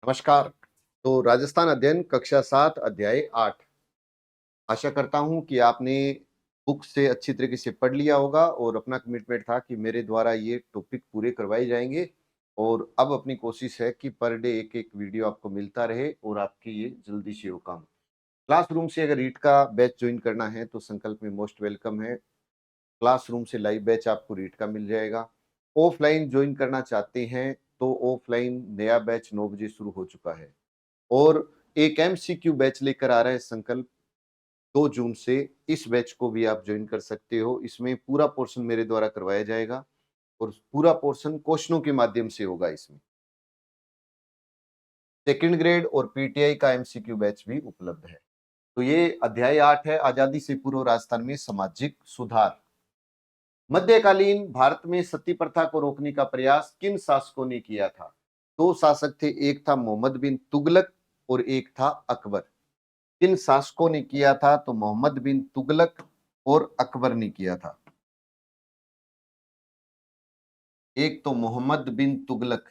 नमस्कार। तो राजस्थान अध्ययन कक्षा 7 अध्याय 8। आशा करता हूँ कि आपने बुक से अच्छी तरीके से पढ़ लिया होगा और अपना कमिटमेंट था कि मेरे द्वारा ये टॉपिक पूरे करवाए जाएँगे और अब अपनी कोशिश है कि पर डे एक-एक वीडियो आपको मिलता रहे और आपकी ये जल्दी से हो काम। क्लासरूम से अगर रीट का बैच जॉइन करना है तो संकल्प में मोस्ट वेलकम है। क्लासरूम से लाइव बैच आपको रीट का मिल जाएगा। ऑफलाइन जॉइन करना चाहते हैं तो ऑफलाइन नया बैच 9 बजे शुरू हो चुका है। और एक एमसीक्यू बैच लेकर आ रहा है संकल्प 2 जून से। इस बैच को भी आप ज्वाइन कर सकते हो। इसमें पूरा पोर्शन मेरे द्वारा करवाया जाएगा और पूरा पोर्शन क्वेश्चनों के माध्यम से होगा इसमें। सेकंड ग्रेड और पीटीआई का एमसीक्यू बैच भी उपलब्ध है। तो ये अध्याय 8 है, आजादी से पूर्व राजस्थान में सामाजिक सुधार। मध्यकालीन भारत में सती प्रथा को रोकने का प्रयास किन शासकों ने किया था? 2 शासक थे, एक था मोहम्मद बिन तुगलक और एक था अकबर। किन शासकों ने किया था? तो मोहम्मद बिन तुगलक और अकबर ने किया था। एक तो मोहम्मद बिन तुगलक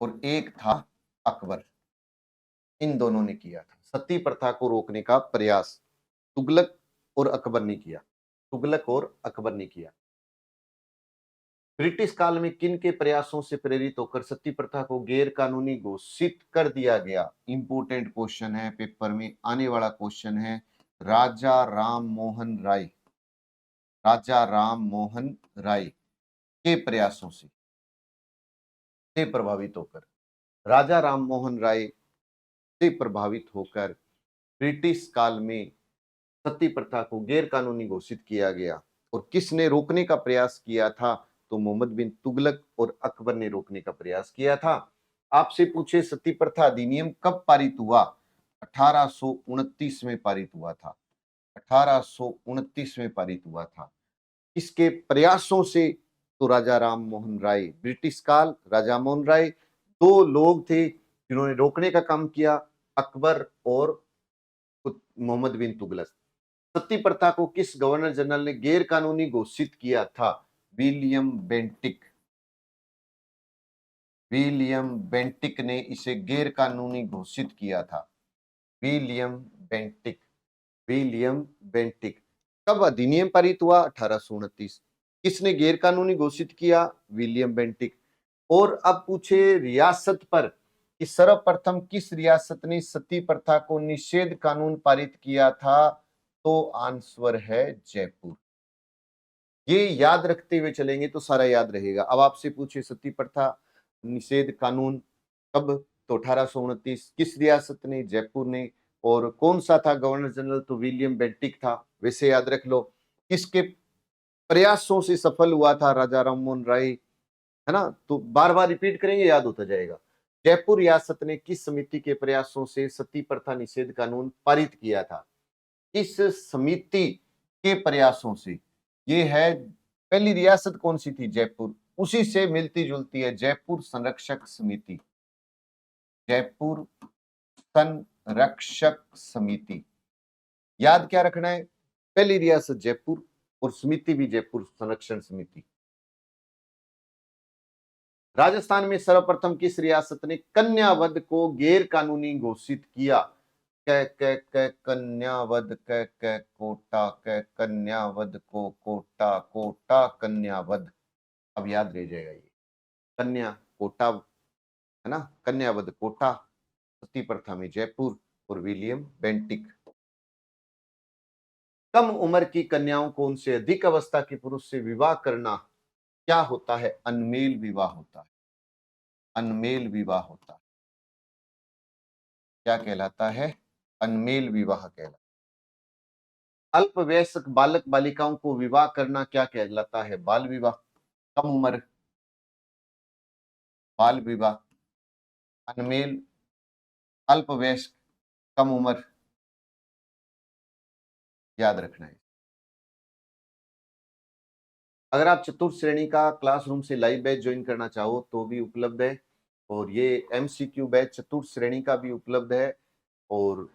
और एक था अकबर। इन दोनों ने किया था सती प्रथा को रोकने का प्रयास। तुगलक और अकबर ने किया। तुगलक और अकबर ने किया। ब्रिटिश काल में किन के प्रयासों से प्रेरित होकर सती प्रथा को गैर कानूनी घोषित कर दिया गया? इंपोर्टेंट क्वेश्चन है, पेपर में आने वाला क्वेश्चन है। राजा राम मोहन राय। राजा राम मोहन राय के प्रयासों से प्रभावित होकर। राजा राम मोहन राय से प्रभावित होकर ब्रिटिश काल में सती प्रथा को गैर कानूनी घोषित किया गया। और किसने रोकने का प्रयास किया था? तो मोहम्मद बिन तुगलक और अकबर ने रोकने का प्रयास किया था। आपसे पूछे सती प्रथा अधिनियम कब पारित हुआ? 1829 में पारित हुआ था। 1829 में पारित हुआ था। इसके प्रयासों से तो राजा राम मोहन राय, ब्रिटिश काल राजा मोहन राय, दो लोग थे जिन्होंने रोकने का काम किया, अकबर और मोहम्मद बिन तुगलक। सती प्रथा को किस गवर्नर जनरल ने गैर कानूनी घोषित किया था? William Bentinck. विलियम बेंटिक ने इसे गैर कानूनी घोषित किया था। William Bentinck. William Bentinck. कब अधिनियम पारित हुआ? 1829। किसने गैर कानूनी घोषित किया? William Bentinck. और अब पूछे रियासत पर कि सर्वप्रथम किस रियासत ने सती प्रथा को निषेध कानून पारित किया था? तो आंसर है जयपुर। ये याद रखते हुए चलेंगे तो सारा याद रहेगा। अब आपसे पूछे सती प्रथा निषेध कानून कब? तो 1829। किस रियासत ने? जयपुर ने। और कौन सा था गवर्नर जनरल? तो विलियम बेंटिक था। वैसे याद रख लो। किसके प्रयासों से सफल हुआ था राजा राममोहन राय? है ना? तो बार बार रिपीट करेंगे, याद होता जाएगा। जयपुर रियासत ने किस समिति के प्रयासों से सती प्रथा निषेध कानून पारित किया था? इस समिति के प्रयासों से। ये है पहली रियासत कौन सी थी? जयपुर। उसी से मिलती जुलती है जयपुर संरक्षक समिति। जयपुर संरक्षक समिति। याद क्या रखना है? पहली रियासत जयपुर और समिति भी जयपुर संरक्षण समिति। राजस्थान में सर्वप्रथम किस रियासत ने कन्या वध को गैर कानूनी घोषित किया? क क क कन्यावध, क क कोटा, क कन्यावध को कोटा, कोटा कन्यावध। अब याद रह जाएगा ये। कन्या कोटा, है ना? कन्यावध कोटा, सती प्रथा में जयपुर और विलियम बेंटिक। कम उम्र की कन्याओं को उनसे अधिक अवस्था के पुरुष से विवाह करना क्या होता है? अनमेल विवाह होता है। अनमेल विवाह होता है। क्या कहलाता है? अनमेल विवाह कहलाता है। अल्पवयस्क बालक बालिकाओं को विवाह करना क्या कहलाता है? बाल विवाह। कम उम्र, बाल विवाह। अनमेल, अल्पवयस्क, कम उम्र। याद रखना है। अगर आप चतुर्थ श्रेणी का क्लासरूम से लाइव बैच ज्वाइन करना चाहो तो भी उपलब्ध है। और ये एमसीक्यू बैच चतुर्थ श्रेणी का भी उपलब्ध है और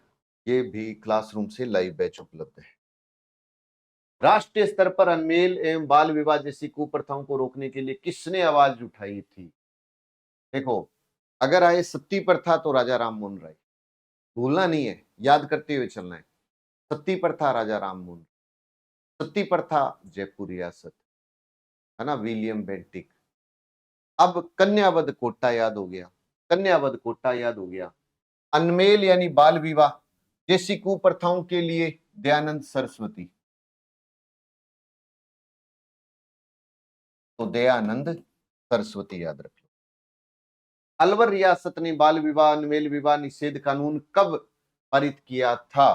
ये भी क्लासरूम से लाइव बैच उपलब्ध है। राष्ट्रीय स्तर पर अनमेल एवं बाल विवाह जैसी कुप्रथाओं को रोकने के लिए किसने आवाज उठाई थी? देखो, अगर आए सती प्रथा तो राजा राम मोहन राय, भूलना नहीं है, याद करते हुए चलना है। सती प्रथा राजा राम मोहन, सती प्रथा जयपुर रियासत, है ना, विलियम बेंटिक। अब कन्यावध कोटा याद हो गया, कन्यावध कोटा याद हो गया। अनमेल यानी बाल विवाह जैसी कुप्रथाओं के लिए दयानंद सरस्वती, तो दयानंद सरस्वती याद रख लो। अलवर रियासत ने बाल विवाह अनमेल विवाह निषेध कानून कब पारित किया था?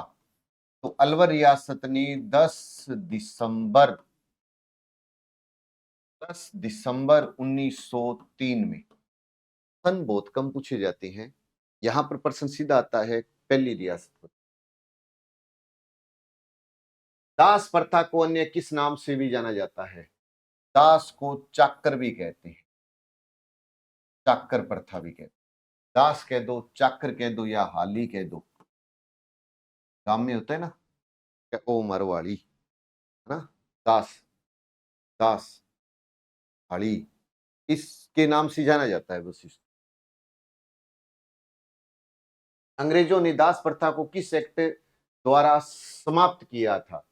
तो अलवर रियासत ने 10 दिसंबर 1903 में। सन बहुत कम पूछे जाते हैं, यहां पर प्रश्न सीधा आता है पहली रियासत पर। दास प्रथा को अन्य किस नाम से भी जाना जाता है? दास को चाकर भी कहते हैं, चाकर प्रथा भी कहते हैं। दास कह दो, चाकर कह दो या हाली कह दो। गांव में होता है ना, क्या ओ मरवाड़ी, है ना, दास, दास, हाड़ी, इसके नाम से जाना जाता है बस इसको। अंग्रेजों ने दास प्रथा को किस एक्ट द्वारा समाप्त किया था?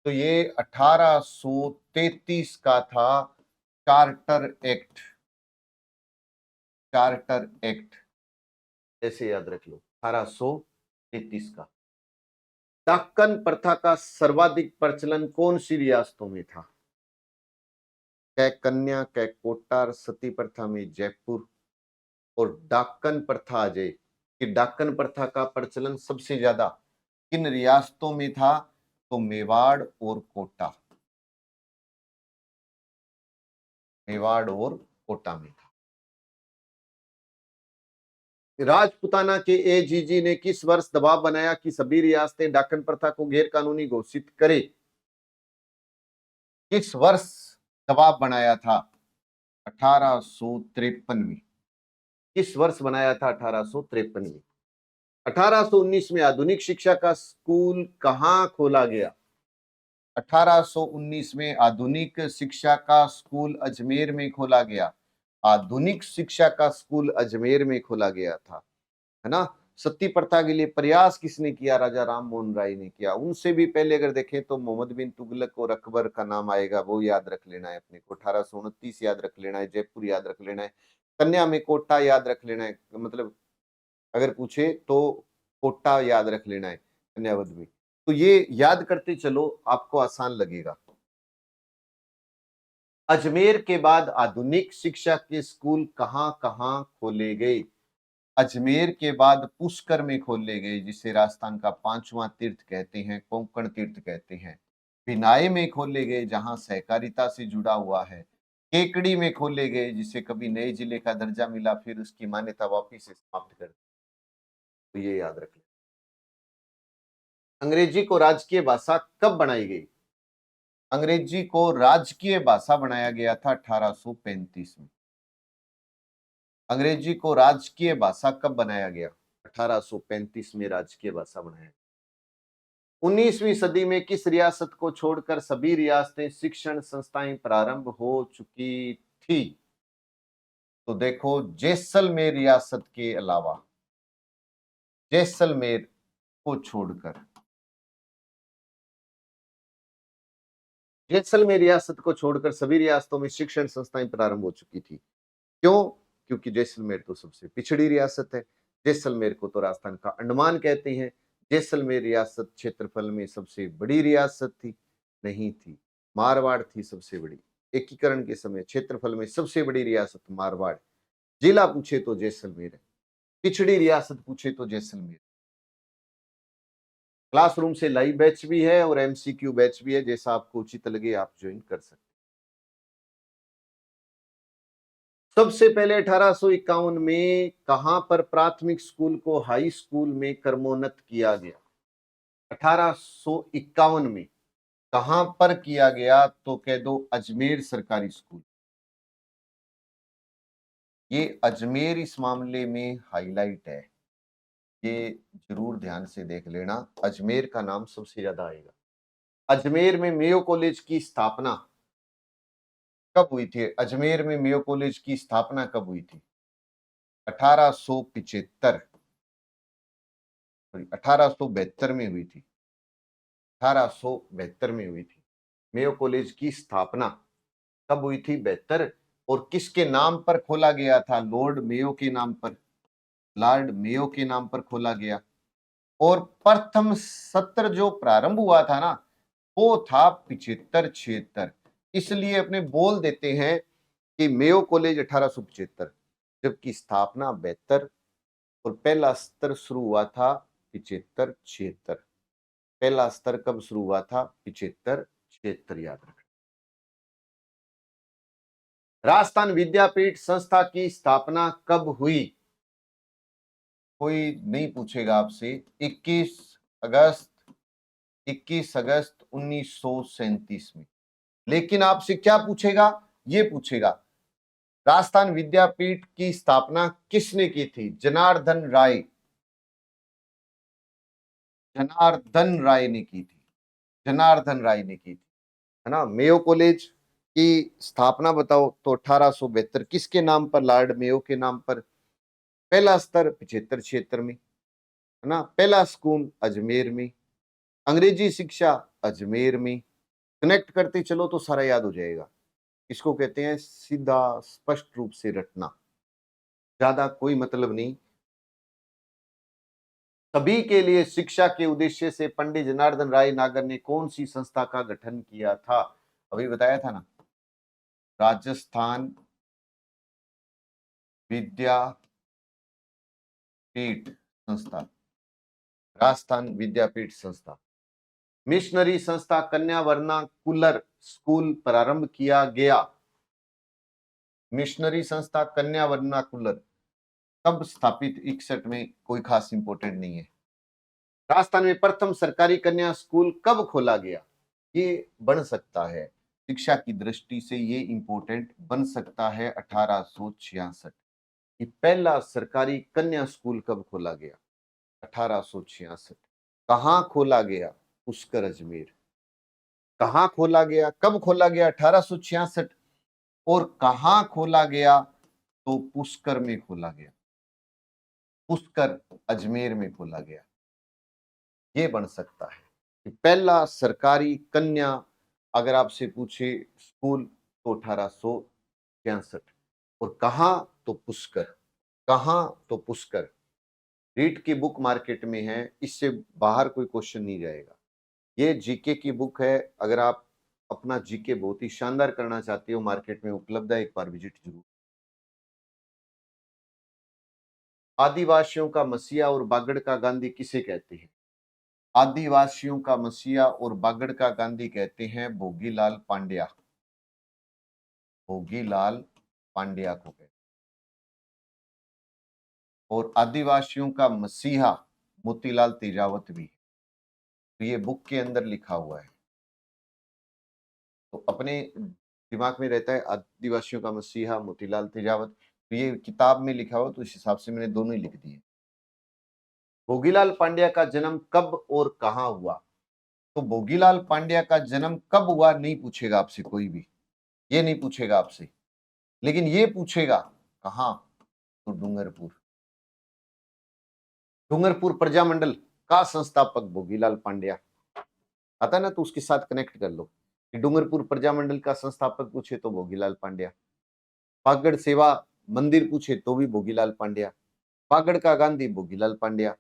तो ये 1833 का था, चार्टर एक्ट, चार्टर एक्ट, ऐसे याद रख लो, 1833 का। डाकन प्रथा का सर्वाधिक प्रचलन कौन सी रियासतों में था? कै कन्या, कै कोटार, सती प्रथा में जयपुर और डाकन प्रथा अजय, कि डाकन प्रथा का प्रचलन सबसे ज्यादा किन रियासतों में था? तो मेवाड़ और कोटा, मेवाड़ और कोटा में था। राजपुताना के एजीजी ने किस वर्ष दबाव बनाया कि सभी रियासतें डाकन प्रथा को गैर कानूनी घोषित करें? किस वर्ष दबाव बनाया था? 1853 में। किस वर्ष बनाया था? 1853 में। 1819 में आधुनिक शिक्षा का स्कूल कहां खोला गया? 1819 में आधुनिक शिक्षा का स्कूल अजमेर में खोला गया। आधुनिक शिक्षा का स्कूल अजमेर में खोला गया था, है ना। सती प्रथा के लिए प्रयास किसने किया? राजा राम मोहन राय ने किया। उनसे भी पहले अगर देखें तो मोहम्मद बिन तुगलक और अकबर का नाम आएगा, वो याद रख लेना है अपने को। 1829 याद रख लेना है, जयपुर याद रख लेना है, कन्या में कोटा याद रख लेना है, मतलब अगर पूछे तो कोटा याद रख लेना है कन्यावध में। तो ये याद करते चलो, आपको आसान लगेगा। अजमेर के बाद आधुनिक शिक्षा के स्कूल कहां कहां खोले गए? अजमेर के बाद पुष्कर में खोले गए, जिसे राजस्थान का 5वां तीर्थ कहते हैं, कोंकण तीर्थ कहते हैं। बिनाई में खोले गए, जहां सहकारिता से जुड़ा हुआ है। केकड़ी में खोले गए, जिसे कभी नए जिले का दर्जा मिला, फिर उसकी मान्यता वापिस से समाप्त कर दी। तो ये याद रख लें। अंग्रेजी को राजकीय भाषा कब बनाई गई? अंग्रेजी को राजकीय भाषा बनाया गया था 1835 में। अंग्रेजी को राजकीय भाषा कब बनाया गया? 1835 में राजकीय भाषा बनाया। 19वीं सदी में किस रियासत को छोड़कर सभी रियासतें शिक्षण संस्थाएं प्रारंभ हो चुकी थी? तो देखो, जैसलमेर रियासत के अलावा, जैसलमेर को छोड़कर, जैसलमेर रियासत को छोड़कर सभी रियासतों में शिक्षण संस्थाएं प्रारंभ हो चुकी थी। क्यों? क्योंकि जैसलमेर तो सबसे पिछड़ी रियासत है। जैसलमेर को तो राजस्थान का अंडमान कहते हैं। जैसलमेर रियासत क्षेत्रफल में सबसे बड़ी रियासत थी? नहीं थी, मारवाड़ थी सबसे बड़ी। एकीकरण के समय क्षेत्रफल में सबसे बड़ी रियासत मारवाड़। जिला पूछे तो जैसलमेर है, पिछड़ी रियासत पूछे तो जैसलमेर। क्लासरूम से लाइव बैच भी है और एमसीक्यू बैच भी है, जैसा आपको उचित लगे आप ज्वाइन कर सकते। सबसे पहले 1851 में कहां पर प्राथमिक स्कूल को हाई स्कूल में क्रमोन्नत किया गया? 1851 में कहां पर किया गया? तो कह दो अजमेर सरकारी स्कूल। ये अजमेर इस मामले में हाईलाइट है, ये जरूर ध्यान से देख लेना, अजमेर का नाम सबसे ज्यादा आएगा। अजमेर में मेयो कॉलेज की स्थापना कब हुई थी? अजमेर में मेयो कॉलेज की स्थापना कब हुई थी? 1875 सॉरी 1872 में हुई थी। 1872 में हुई थी। मेयो कॉलेज की स्थापना कब हुई थी? 72। और किसके नाम पर खोला गया था? लॉर्ड मेयो के नाम पर, लॉर्ड मेयो के नाम पर खोला गया। और प्रथम सत्र जो प्रारंभ हुआ था ना, वो था 75-76। इसलिए अपने बोल देते हैं कि मेयो कॉलेज 1875, जबकि स्थापना 72 और पहला स्तर शुरू हुआ था 75-76। पहला स्तर कब शुरू हुआ था? 75-76, याद रखना। राजस्थान विद्यापीठ संस्था की स्थापना कब हुई? कोई नहीं पूछेगा आपसे। 21 अगस्त 21 अगस्त 1937 में। लेकिन आपसे क्या पूछेगा? ये पूछेगा राजस्थान विद्यापीठ की स्थापना किसने की थी? जनार्दन राय, जनार्दन राय ने की थी। जनार्दन राय ने की थी, है ना। मेयो कॉलेज की स्थापना बताओ तो 1872 किसके नाम पर? लॉर्ड मेयो के नाम पर। पहला स्तर 75-76 में, है ना। पहला स्कूल अजमेर में, अंग्रेजी शिक्षा अजमेर में। कनेक्ट करते चलो तो सारा याद हो जाएगा। इसको कहते हैं सीधा स्पष्ट रूप से रटना, ज्यादा कोई मतलब नहीं। सभी के लिए शिक्षा के उद्देश्य से पंडित जनार्दन राय नागर ने कौन सी संस्था का गठन किया था? अभी बताया था ना, राजस्थान विद्यापीठ संस्था, राजस्थान विद्यापीठ संस्था। मिशनरी संस्था कन्या वर्नाकुलर स्कूल प्रारंभ किया गया। मिशनरी संस्था कन्या वर्नाकुलर कब स्थापित? 61 में। कोई खास इंपोर्टेंट नहीं है। राजस्थान में प्रथम सरकारी कन्या स्कूल कब खोला गया? ये बन सकता है, शिक्षा की दृष्टि से ये इंपोर्टेंट बन सकता है। 1866 कि पहला सरकारी कन्या स्कूल कब खोला गया? 1866। कहां खोला गया? पुष्कर अजमेर। कहां खोला गया? कब खोला गया? 1866। और कहां खोला गया? तो पुष्कर में खोला गया। पुष्कर अजमेर में खोला गया। ये बन सकता है कि पहला सरकारी कन्या अगर आपसे पूछे स्कूल तो 1866। और कहां? तो पुष्कर। कहां? तो पुष्कर। रीट की बुक मार्केट में है, इससे बाहर कोई क्वेश्चन नहीं जाएगा। ये जीके की बुक है। अगर आप अपना जीके बहुत ही शानदार करना चाहते हो, मार्केट में उपलब्ध है, एक बार विजिट जरूर। आदिवासियों का मसीहा और बागड़ का गांधी किसे कहते हैं? आदिवासियों का मसीहा और बागड़ का गांधी कहते हैं भोगीलाल पांड्या। भोगीलाल पांड्या को कहते हैं। और आदिवासियों का मसीहा मोतीलाल तेजावत भी है। तो ये बुक के अंदर लिखा हुआ है, तो अपने दिमाग में रहता है आदिवासियों का मसीहा मोतीलाल तेजावत। तो ये किताब में लिखा हुआ, तो इस हिसाब से मैंने दोनों ही लिख दिए। भोगीलाल पांड्या का जन्म कब और कहां हुआ? तो भोगीलाल पांड्या का जन्म कब हुआ नहीं पूछेगा आपसे कोई भी, ये नहीं पूछेगा आपसे। लेकिन ये पूछेगा कहां? तो डूंगरपुर। डूंगरपुर प्रजामंडल का संस्थापक भोगीलाल पांड्या आता है ना, तो उसके साथ कनेक्ट कर लो कि डूंगरपुर प्रजामंडल का संस्थापक पूछे तो भोगीलाल पांड्या। पागड़ सेवा मंदिर पूछे तो भी भोगीलाल पांड्या। पागड़ का गांधी भोगीलाल पांड्या।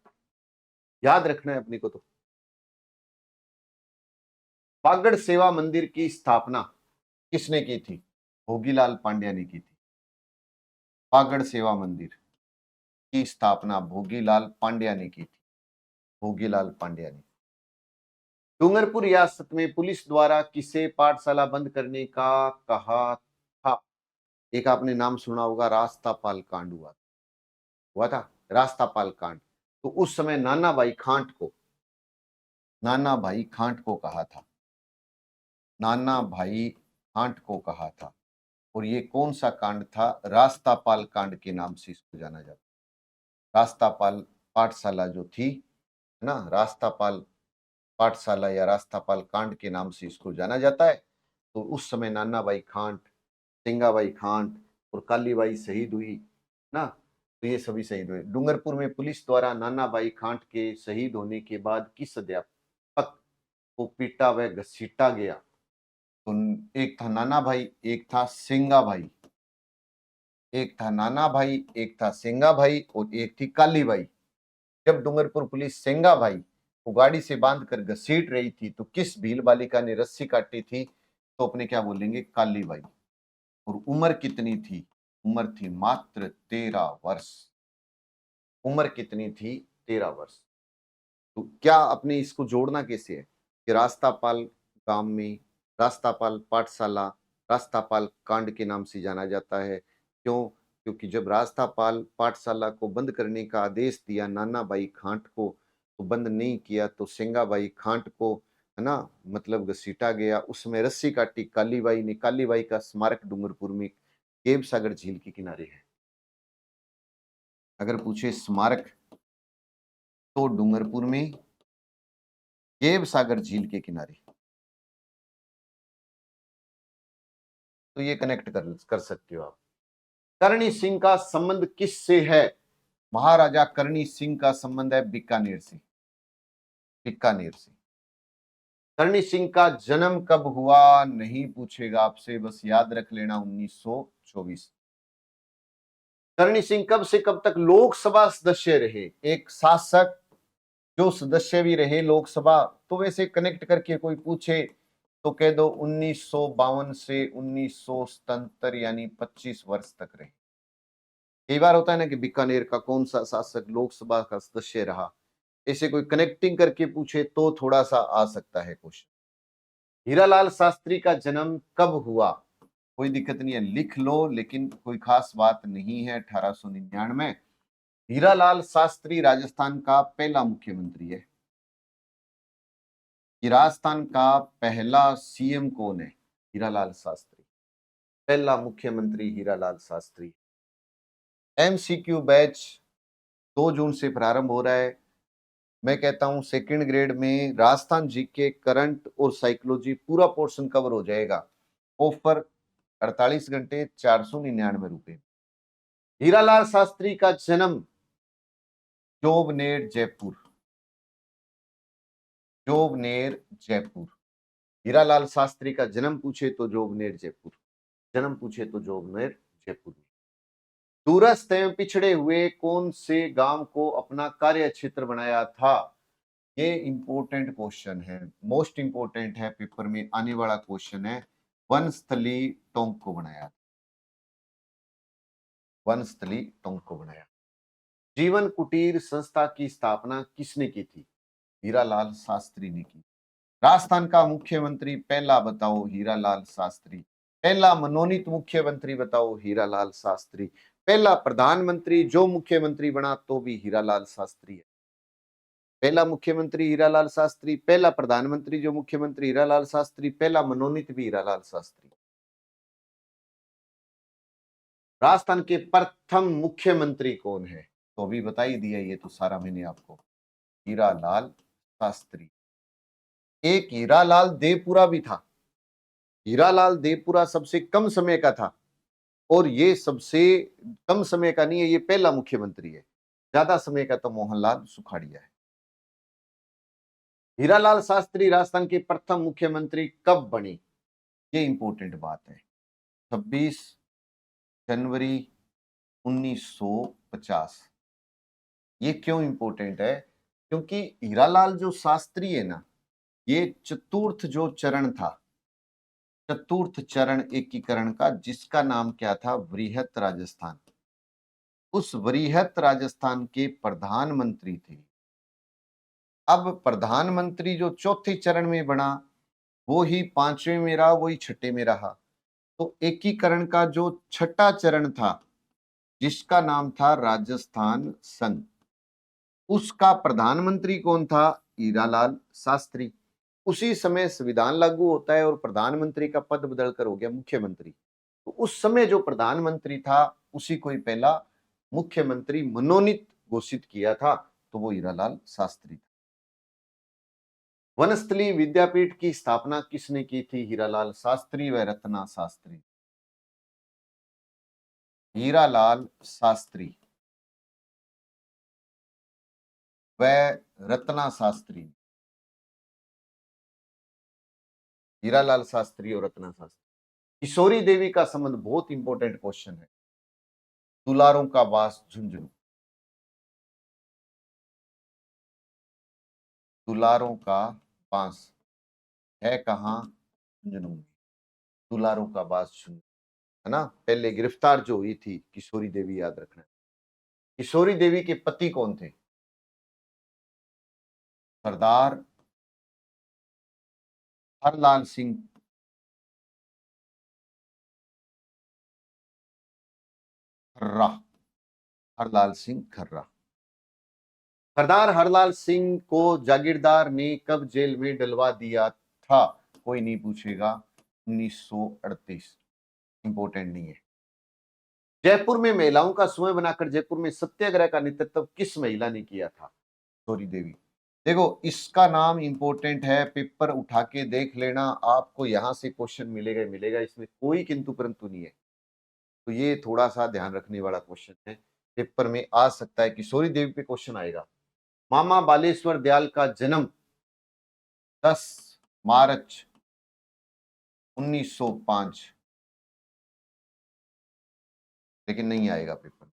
याद रखना है अपने को। तो पागड़ सेवा मंदिर की स्थापना किसने की थी? भोगीलाल पांड्या ने की थी। पागड़ सेवा मंदिर की स्थापना भोगीलाल पांड्या ने की थी। भोगीलाल पांड्या ने। डूंगरपुर रियासत में पुलिस द्वारा किसे पाठशाला बंद करने का कहा था? एक आपने नाम सुना होगा, रास्तापाल कांड हुआ था। रास्तापाल कांड। तो उस समय नाना भाई खांट को कहा था। नाना भाई खांट को कहा था। और ये कौन सा कांड था? रास्तापाल कांड के नाम से इसको जाना जाता। रास्तापाल पाठशाला जो थी, है ना, रास्तापाल पाठशाला या रास्तापाल कांड के नाम से इसको जाना जाता है। तो उस समय नानाभाई खांट, सिंगाबाई खांट और कालीबाई शहीद हुई ना, तो ये सभी शहीद हुए। डूंगरपुर में पुलिस द्वारा नानाभाई खांट के शहीद होने के बाद किस अध्यापक को पीटा व घसीटा गया? तो एक था नानाभाई, एक था सिंगाभाई, एक था नानाभाई, एक था सिंगाभाई और एक थी कालीबाई। जब डूंगरपुर पुलिस सिंगाभाई को गाड़ी से बांधकर घसीट रही थी तो किस भील बालिका ने रस्सी काटी थी? तो अपने क्या बोलेंगे? कालीबाई। और उम्र कितनी थी? उम्र थी मात्र 13 वर्ष। उम्र कितनी थी? 13 वर्ष। तो क्या अपने इसको जोड़ना कैसे है कि रास्तापाल गांव में रास्तापाल पाठशाला रास्तापाल कांड के नाम से जाना जाता है। क्यों? क्योंकि जब रास्तापाल पाठशाला को बंद करने का आदेश दिया नानाभाई खांट को, तो बंद नहीं किया तो सिंगाबाई खांट को, है ना, मतलब घसीटा गया। उसमें रस्सी काटी कालीबाई ने। कालीबाई का स्मारक डूंगरपुर में केब सागर झील के किनारे है। अगर पूछे स्मारक तो डूंगरपुर में केब सागर झील के किनारे। तो ये कनेक्ट कर सकते हो आप। करणी सिंह का संबंध किससे है? महाराजा करणी सिंह का संबंध है बीकानेर से। बीकानेर से। करणी सिंह का जन्म कब हुआ? नहीं पूछेगा आपसे, बस याद रख लेना 1924। करणी सिंह कब से कब तक लोकसभा सदस्य रहे? एक शासक जो सदस्य भी रहे लोकसभा। तो वैसे कनेक्ट करके कोई पूछे तो कह दो 1952 से 1977 यानी 25 वर्ष तक रहे। कई बार होता है ना कि बीकानेर का कौन सा शासक लोकसभा का सदस्य रहा, ऐसे कोई कनेक्टिंग करके पूछे तो थोड़ा सा आ सकता है क्वेश्चन। हीरालाल शास्त्री का जन्म कब हुआ? कोई दिक्कत नहीं है, लिख लो, लेकिन कोई खास बात नहीं है। 1899। हीरालाल शास्त्री राजस्थान का पहला मुख्यमंत्री है। कि राजस्थान का पहला सीएम कौन है? हीरालाल शास्त्री। पहला मुख्यमंत्री हीरालाल शास्त्री। एमसीक्यू बैच 2 जून से प्रारंभ हो रहा है। मैं कहता हूं सेकंड ग्रेड में राजस्थान जीके, करंट और साइकोलॉजी पूरा पोर्शन कवर हो जाएगा। ऑफर 48 घंटे 499 रुपए। हीरालाल शास्त्री का जन्म जोबनेर जयपुर। जोबनेर जयपुर। हीरालाल शास्त्री का जन्म पूछे तो जोबनेर जयपुर। जन्म पूछे तो जोबनेर जयपुर। दूरस्थ एवं पिछड़े हुए कौन से गांव को अपना कार्य क्षेत्र बनाया था? ये इंपॉर्टेंट क्वेश्चन है, मोस्ट इंपॉर्टेंट है, पेपर में आने वाला क्वेश्चन है। वनस्थली टोंक को बनाया। वनस्थली टोंक को बनाया। जीवन कुटीर संस्था की स्थापना किसने की थी? हीरालाल शास्त्री ने की। राजस्थान का मुख्यमंत्री पहला बताओ? हीरालाल शास्त्री। पहला मनोनीत मुख्यमंत्री बताओ? हीरालाल शास्त्री। पहला प्रधानमंत्री जो मुख्यमंत्री बना तो भी हीरालाल शास्त्री है। पहला मुख्यमंत्री हीरालाल शास्त्री, पहला प्रधानमंत्री जो मुख्यमंत्री हीरालाल शास्त्री, पहला मनोनीत भी हीरालाल शास्त्री। राजस्थान के प्रथम मुख्यमंत्री कौन है? तो अभी बता ही दिया ये तो सारा मैंने आपको। हीरालाल शास्त्री। एक हीरालाल देवपुरा भी था। हीरालाल देवपुरा सबसे कम समय का था और ये सबसे कम समय का नहीं है, ये पहला मुख्यमंत्री है। ज्यादा समय का तो मोहनलाल सुखाड़िया है। हीरालाल शास्त्री राजस्थान के प्रथम मुख्यमंत्री कब बने? ये इंपॉर्टेंट बात है। 26 जनवरी 1950। ये क्यों इंपॉर्टेंट है? क्योंकि हीरालाल जो शास्त्री है ना, ये चतुर्थ जो चरण था, चतुर्थ चरण एकीकरण का, जिसका नाम क्या था? वृहत राजस्थान। उस वृहत राजस्थान के प्रधानमंत्री थे। अब प्रधानमंत्री जो चौथे चरण में बना वो ही पांचवें में रहा, वही छठे में रहा। तो एकीकरण का जो छठा चरण था जिसका नाम था राजस्थान संघ, उसका प्रधानमंत्री कौन था? हीरालाल शास्त्री। उसी समय संविधान लागू होता है और प्रधानमंत्री का पद बदलकर हो गया मुख्यमंत्री। तो उस समय जो प्रधानमंत्री था उसी को ही पहला मुख्यमंत्री मनोनीत घोषित किया था, तो वो हीरालाल शास्त्री था। वनस्थली विद्यापीठ की स्थापना किसने की थी? हीरालाल शास्त्री व रत्ना शास्त्री। हीरालाल शास्त्री व रत्ना शास्त्री। हीरालाल शास्त्री और रत्ना शास्त्री। किशोरी देवी का संबंध, बहुत इंपॉर्टेंट क्वेश्चन है। दुलारों का वास झुंझुनू। दुलारों का बांस है कहाँ? झुंझुनू में। दुलारों का बांस झुंझुनू, है ना। पहले गिरफ्तार जो हुई थी किशोरी देवी, याद रखना। किशोरी देवी के पति कौन थे? सरदार हरलाल सिंह खर्रा। हरलाल सिंह खर्रा। सरदार हरलाल सिंह को जागीरदार ने कब जेल में डलवा दिया था? कोई नहीं पूछेगा। 1938। इंपॉर्टेंट नहीं है। जयपुर में महिलाओं का समूह बनाकर जयपुर में सत्याग्रह का नेतृत्व किस महिला ने किया था? किशोरी देवी। देखो, इसका नाम इंपॉर्टेंट है, पेपर उठा के देख लेना, आपको यहां से क्वेश्चन मिलेगा मिलेगा, इसमें कोई किंतु परंतु नहीं है। तो ये थोड़ा सा ध्यान रखने वाला क्वेश्चन है, पेपर में आ सकता है। किशोरी देवी पे क्वेश्चन आएगा। मामा बालेश्वर दयाल का जन्म 10 मार्च 1905, लेकिन नहीं आएगा पेपर।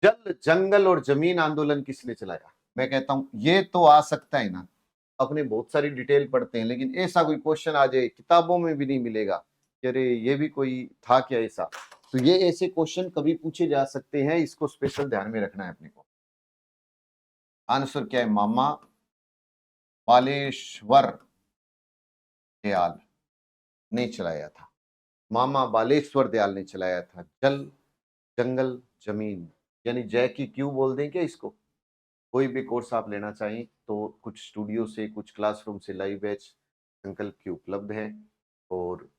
जल जंगल और जमीन आंदोलन किसने चलाया? मैं कहता हूं ये तो आ सकता है ना, अपने बहुत सारी डिटेल पढ़ते हैं, लेकिन ऐसा कोई क्वेश्चन आ जाए किताबों में भी नहीं मिलेगा कि अरे ये भी कोई था क्या ऐसा। तो ये ऐसे क्वेश्चन कभी पूछे जा सकते हैं, इसको स्पेशल ध्यान में रखना है अपने को। आंसर क्या है? मामा बालेश्वर दयाल ने चलाया था। मामा बालेश्वर दयाल ने चलाया था। जल जंगल जमीन, यानी जय की क्यों बोल दें क्या इसको? कोई भी कोर्स आप लेना चाहें तो कुछ स्टूडियो से, कुछ क्लासरूम से लाइव बैच संकल्प की उपलब्ध है, और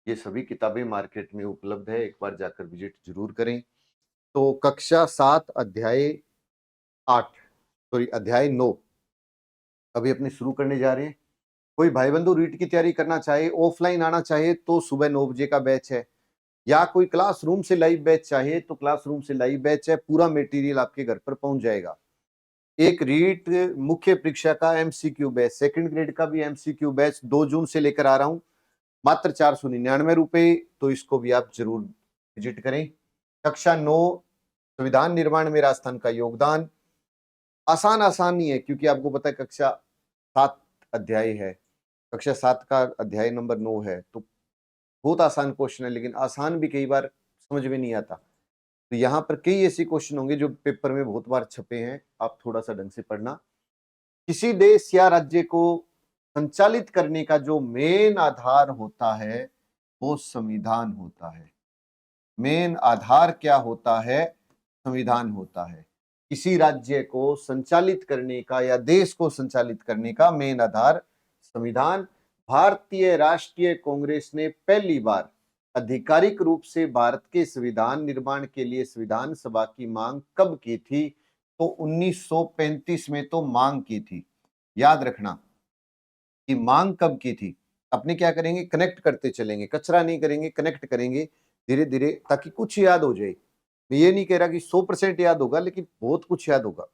ये सभी किताबें मार्केट में उपलब्ध है, एक बार जाकर विजिट जरूर करें। तो कक्षा 7 अध्याय 8, सॉरी अध्याय 9 अभी अपने शुरू करने जा रहे हैं। कोई भाई बंधु रीट की तैयारी करना चाहे, ऑफलाइन आना चाहे तो सुबह 9 बजे का बैच है, या कोई क्लासरूम से लाइव बैच चाहे तो क्लासरूम से लाइव बैच है। पूरा मटेरियल आपके घर पर पहुंच जाएगा। एक रीट मुख्य परीक्षा का एमसीक्यू बैच, सेकंड ग्रेड का भी एमसीक्यू बैच 2 जून से लेकर आ रहा हूं, मात्र 499 रुपए। तो इसको भी आप जरूर विजिट करें। कक्षा 9 संविधान निर्माण में राजस्थान का योगदान। आसान आसान नहीं है, क्योंकि आपको पता है कक्षा 7 अध्याय है, कक्षा 7 का अध्याय नंबर 9 है, तो बहुत आसान क्वेश्चन है, लेकिन आसान भी कई बार समझ में नहीं आता। तो यहाँ पर कई ऐसे क्वेश्चन होंगे जो पेपर में बहुत बार छपे हैं, आप थोड़ा सा ढंग से पढ़ना। किसी देश या राज्य को संचालित करने का जो मेन आधार होता है वो संविधान होता है। मेन आधार क्या होता है? संविधान होता है। किसी राज्य को संचालित करने का या देश को संचालित करने का मेन आधार संविधान। भारतीय राष्ट्रीय कांग्रेस ने पहली बार आधिकारिक रूप से भारत के संविधान निर्माण के लिए संविधान सभा की मांग कब की थी? तो 1935 में तो मांग की थी। याद रखना कि मांग कब की थी। अपने क्या करेंगे, कनेक्ट करते चलेंगे, कचरा नहीं करेंगे, कनेक्ट करेंगे धीरे धीरे, ताकि कुछ याद हो जाए। मैं ये नहीं कह रहा कि 100% याद होगा, लेकिन बहुत कुछ याद होगा।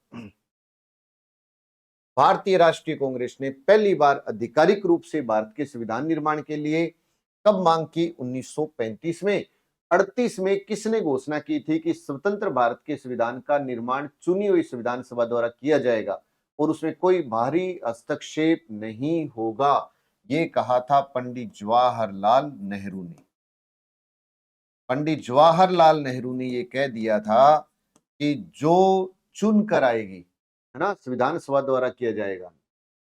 भारतीय राष्ट्रीय कांग्रेस ने पहली बार आधिकारिक रूप से भारत के संविधान निर्माण के लिए कब मांग की? 1935 में। 38 में किसने घोषणा की थी कि स्वतंत्र भारत के संविधान का निर्माण चुनी हुई संविधान सभा द्वारा किया जाएगा और उसमें कोई बाहरी हस्तक्षेप नहीं होगा? ये कहा था पंडित जवाहरलाल नेहरू ने। पंडित जवाहरलाल नेहरू ने ये कह दिया था कि जो चुन कर आएगी, है ना, संविधान सभा द्वारा किया जाएगा।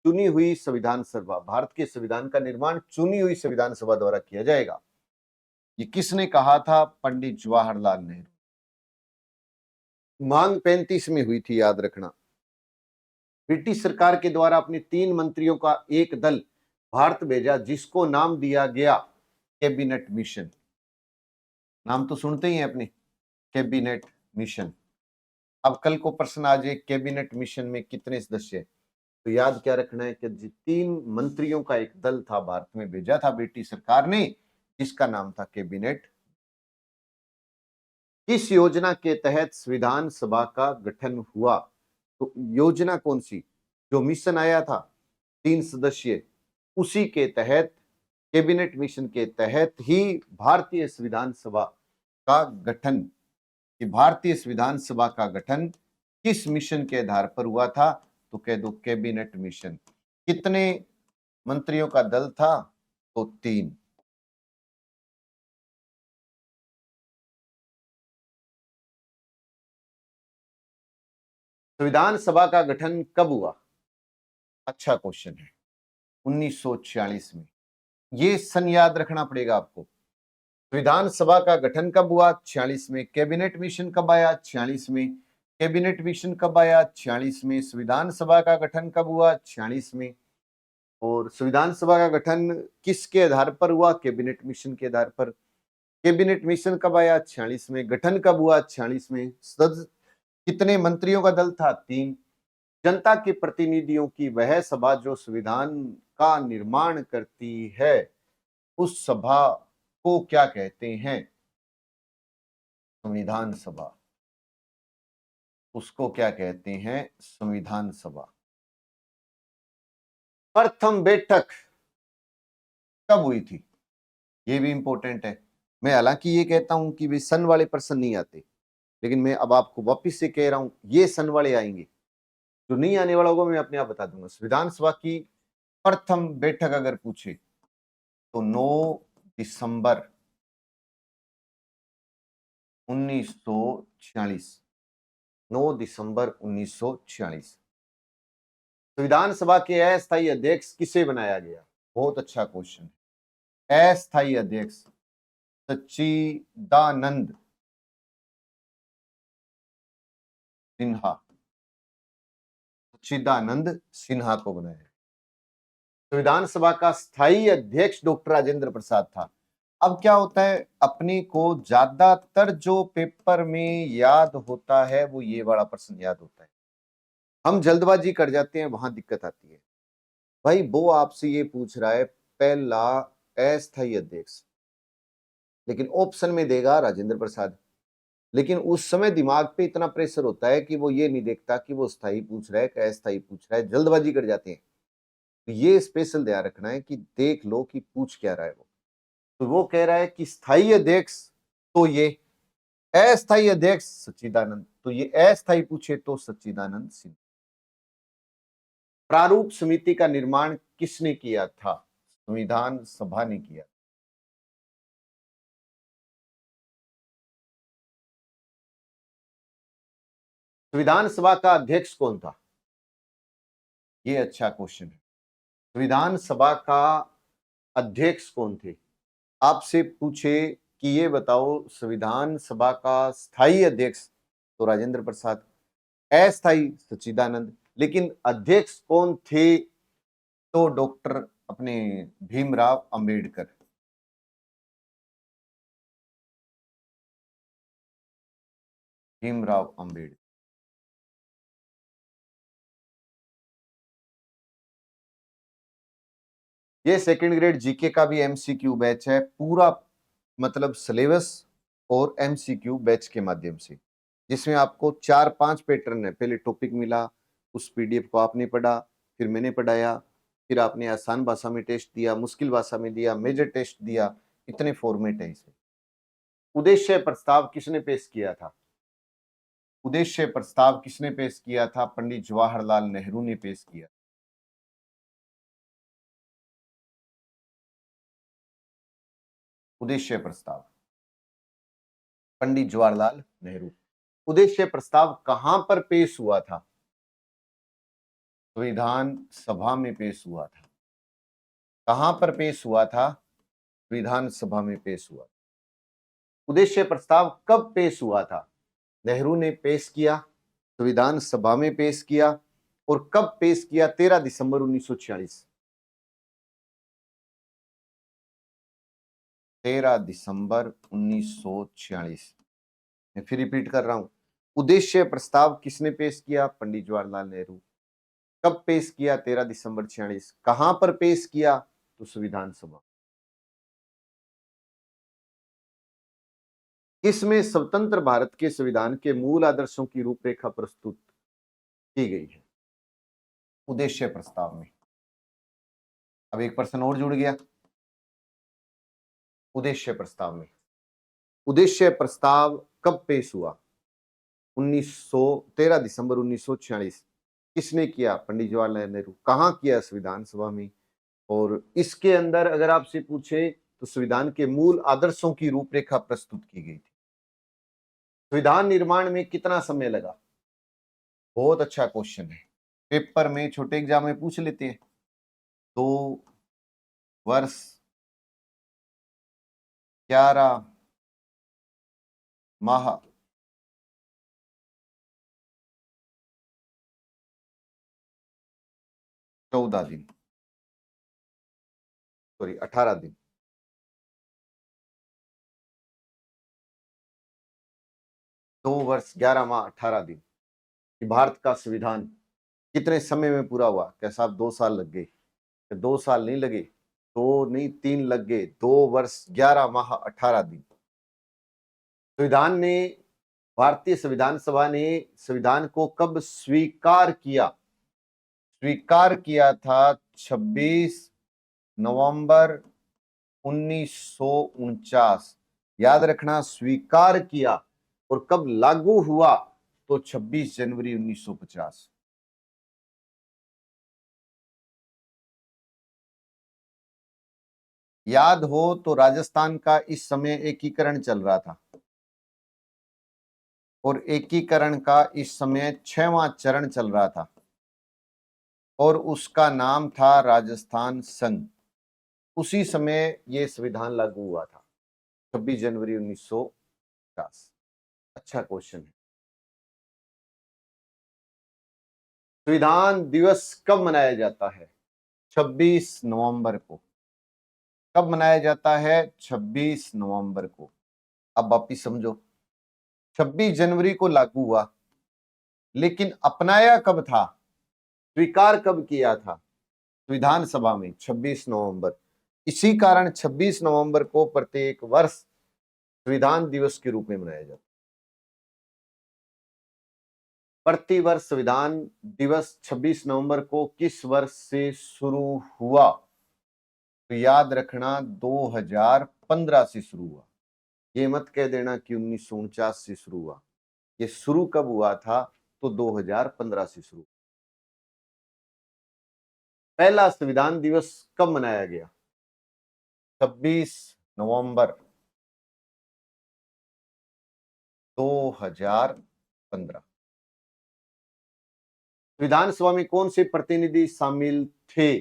चुनी हुई संविधान सभा, भारत के संविधान का निर्माण चुनी हुई संविधान सभा द्वारा किया जाएगा। ये किसने कहा था? पंडित जवाहरलाल नेहरू। मांग 35 में हुई थी, याद रखना। ब्रिटिश सरकार के द्वारा अपने 3 मंत्रियों का एक दल भारत भेजा, जिसको नाम दिया गया कैबिनेट मिशन। नाम तो सुनते ही हैं अपने, कैबिनेट मिशन। अब कल को प्रश्न आ जाए कैबिनेट मिशन में कितने सदस्य? तो याद क्या रखना है कि 3 मंत्रियों का एक दल था, भारत में भेजा था ब्रिटिश सरकार ने, जिसका नाम था कैबिनेट। किस योजना के तहत संविधान सभा का गठन हुआ? तो योजना कौन सी? जो मिशन आया था 3 सदस्यीय, उसी के तहत, कैबिनेट मिशन के तहत ही भारतीय संविधान सभा का गठन, कि भारतीय संविधान सभा का गठन किस मिशन के आधार पर हुआ था? तो कह दो कैबिनेट मिशन। कितने मंत्रियों का दल था? तो 3। संविधान सभा का गठन कब हुआ? अच्छा क्वेश्चन है। 1946 में। ये सन याद रखना पड़ेगा आपको। संविधान सभा का गठन कब हुआ? 46 में। कैबिनेट मिशन कब आया? 46 में। कैबिनेट मिशन कब आया? 46 में। संविधान सभा का गठन कब हुआ? 46 में। और संविधान सभा का गठन किसके आधार पर हुआ? कैबिनेट मिशन के आधार पर। कैबिनेट मिशन कब आया? 46 में। गठन कब हुआ? 46 में। कितने मंत्रियों का दल था? 3। जनता के प्रतिनिधियों की वह सभा जो संविधान का निर्माण करती है, उस सभा को क्या कहते हैं? संविधान सभा। उसको क्या कहते हैं? संविधान सभा। प्रथम बैठक कब हुई थी? ये भी इंपॉर्टेंट है। मैं हालांकि ये कहता हूं कि वे सन वाले प्रश्न नहीं आते, लेकिन मैं अब आपको वापिस से कह रहा हूं, ये सन वाले आएंगे। जो नहीं आने वाला होगा मैं अपने आप बता दूंगा। संविधान सभा की प्रथम बैठक अगर पूछे तो 9 दिसंबर 1946। 9 दिसंबर 1946। संविधान सभा के अस्थायी अध्यक्ष किसे बनाया गया? बहुत अच्छा क्वेश्चन। अस्थायी अध्यक्ष सच्चिदानंद सिन्हा। सच्चिदानंद सिन्हा को बनाया। संविधान सभा का स्थायी अध्यक्ष डॉक्टर राजेंद्र प्रसाद था। अब क्या होता है, अपने को ज्यादातर जो पेपर में याद होता है वो ये वाला प्रश्न याद होता है। हम जल्दबाजी कर जाते हैं, वहां दिक्कत आती है। भाई वो आपसे ये पूछ रहा है पहला अस्थायी अध्यक्ष, लेकिन ऑप्शन में देगा राजेंद्र प्रसाद। लेकिन उस समय दिमाग पे इतना प्रेशर होता है कि वो ये नहीं देखता कि वो स्थायी पूछ रहा है कि अस्थायी पूछ रहा है, जल्दबाजी कर जाते हैं। तो ये स्पेशल ध्यान रखना है कि देख लो कि पूछ क्या रहा है वो। तो वो कह रहा है कि स्थायी अध्यक्ष तो ये, अस्थायी अध्यक्ष सच्चिदानंद, तो ये अस्थायी पूछे तो सच्चिदानंद सिन्हा। प्रारूप समिति का निर्माण किसने किया था? संविधान सभा ने किया। संविधान सभा का अध्यक्ष कौन था? ये अच्छा क्वेश्चन है। संविधान सभा का अध्यक्ष कौन थे? आपसे पूछे कि ये बताओ संविधान सभा का स्थायी अध्यक्ष तो राजेंद्र प्रसाद, अस्थायी सच्चिदानंद, लेकिन अध्यक्ष कौन थे? तो डॉक्टर अपने भीमराव अंबेडकर। भीमराव अंबेडकर। ये सेकंड ग्रेड जीके का भी एमसीक्यू बैच है, पूरा मतलब सिलेबस और एमसीक्यू बैच के माध्यम से, जिसमें आपको 4-5 पैटर्न है। पहले टॉपिक मिला, उस पीडीएफ को आपने पढ़ा, फिर मैंने पढ़ाया, फिर आपने आसान भाषा में टेस्ट दिया, मुश्किल भाषा में दिया, मेजर टेस्ट दिया। इतने फॉर्मेट है इसमें। उद्देश्य प्रस्ताव किसने पेश किया था? उद्देश्य प्रस्ताव किसने पेश किया था? पंडित जवाहरलाल नेहरू ने पेश किया। उद्देश्य प्रस्ताव पंडित जवाहरलाल नेहरू। उद्देश्य प्रस्ताव कहां पर पेश हुआ था? विधान सभा में पेश हुआ था। कहां पर पेश हुआ था? विधान सभा में पेश हुआ। उद्देश्य प्रस्ताव कब पेश हुआ था? नेहरू ने पेश किया, संविधान सभा में पेश किया, और कब पेश किया? 13 दिसंबर 1946। 13 दिसंबर 1946। मैं फिर रिपीट कर रहा हूं, उद्देश्य प्रस्ताव किसने पेश किया? पंडित जवाहरलाल नेहरू। कब पेश किया? 13 दिसंबर 46। कहां पर पेश किया? तो संविधान सभा। इसमें स्वतंत्र भारत के संविधान के मूल आदर्शों की रूपरेखा प्रस्तुत की गई है उद्देश्य प्रस्ताव में। अब एक प्रश्न और जुड़ गया उद्देश्य प्रस्ताव में। उद्देश्य प्रस्ताव कब पेश हुआ? 13 दिसंबर 1946। किसने किया? पंडित जवाहरलाल नेहरू। कहां किया? संविधान सभा में। और इसके अंदर अगर आपसे पूछे तो संविधान के मूल आदर्शों की रूपरेखा प्रस्तुत की गई थी। संविधान निर्माण में कितना समय लगा? बहुत अच्छा क्वेश्चन है, पेपर में छोटे एग्जाम में पूछ लेते हैं। 2 वर्ष 11 माह 14 दिन, सॉरी 18 दिन। 2 वर्ष 11 माह 18 दिन। भारत का संविधान कितने समय में पूरा हुआ? क्या साहब 2 साल लग गए? 2 साल नहीं लगे, 2 नहीं 3 लग गए। 2 वर्ष 11 माह 18 दिन। संविधान ने, भारतीय संविधान सभा ने संविधान को कब स्वीकार किया? स्वीकार किया था 26 नवंबर 1949। याद रखना, स्वीकार किया। और कब लागू हुआ? तो 26 जनवरी 1950। याद हो तो राजस्थान का इस समय एकीकरण चल रहा था और एकीकरण का इस समय 6वां चरण चल रहा था और उसका नाम था राजस्थान संघ। उसी समय यह संविधान लागू हुआ था, 26 जनवरी 1950। अच्छा क्वेश्चन है। संविधान दिवस कब मनाया जाता है? 26 नवंबर को। कब मनाया जाता है? 26 नवंबर को। अब वापिस समझो, 26 जनवरी को लागू हुआ, लेकिन अपनाया कब था? स्वीकार कब किया था? संविधान सभा में 26 नवंबर। इसी कारण 26 नवंबर को प्रत्येक वर्ष संविधान दिवस के रूप में मनाया जाता है। प्रतिवर्ष संविधान दिवस 26 नवंबर को किस वर्ष से शुरू हुआ? तो याद रखना 2015 से शुरू हुआ। ये मत कह देना कि 1949 से शुरू हुआ। ये शुरू कब हुआ था? तो 2015 से शुरू। पहला संविधान दिवस कब मनाया गया? 26 नवंबर 2015। विधानसभा में कौन से प्रतिनिधि शामिल थे?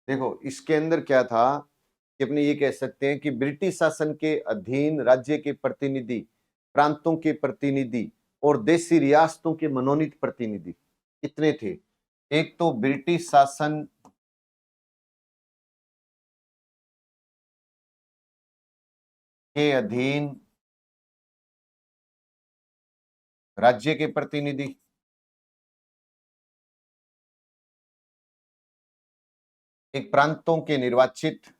देखो, इसके अंदर क्या था कि अपने ये कह सकते हैं कि ब्रिटिश शासन के अधीन राज्य के प्रतिनिधि, प्रांतों के प्रतिनिधि और देशी रियासतों के मनोनीत प्रतिनिधि कितने थे? एक तो ब्रिटिश शासन के अधीन राज्य के प्रतिनिधि, एक प्रांतों के निर्वाचित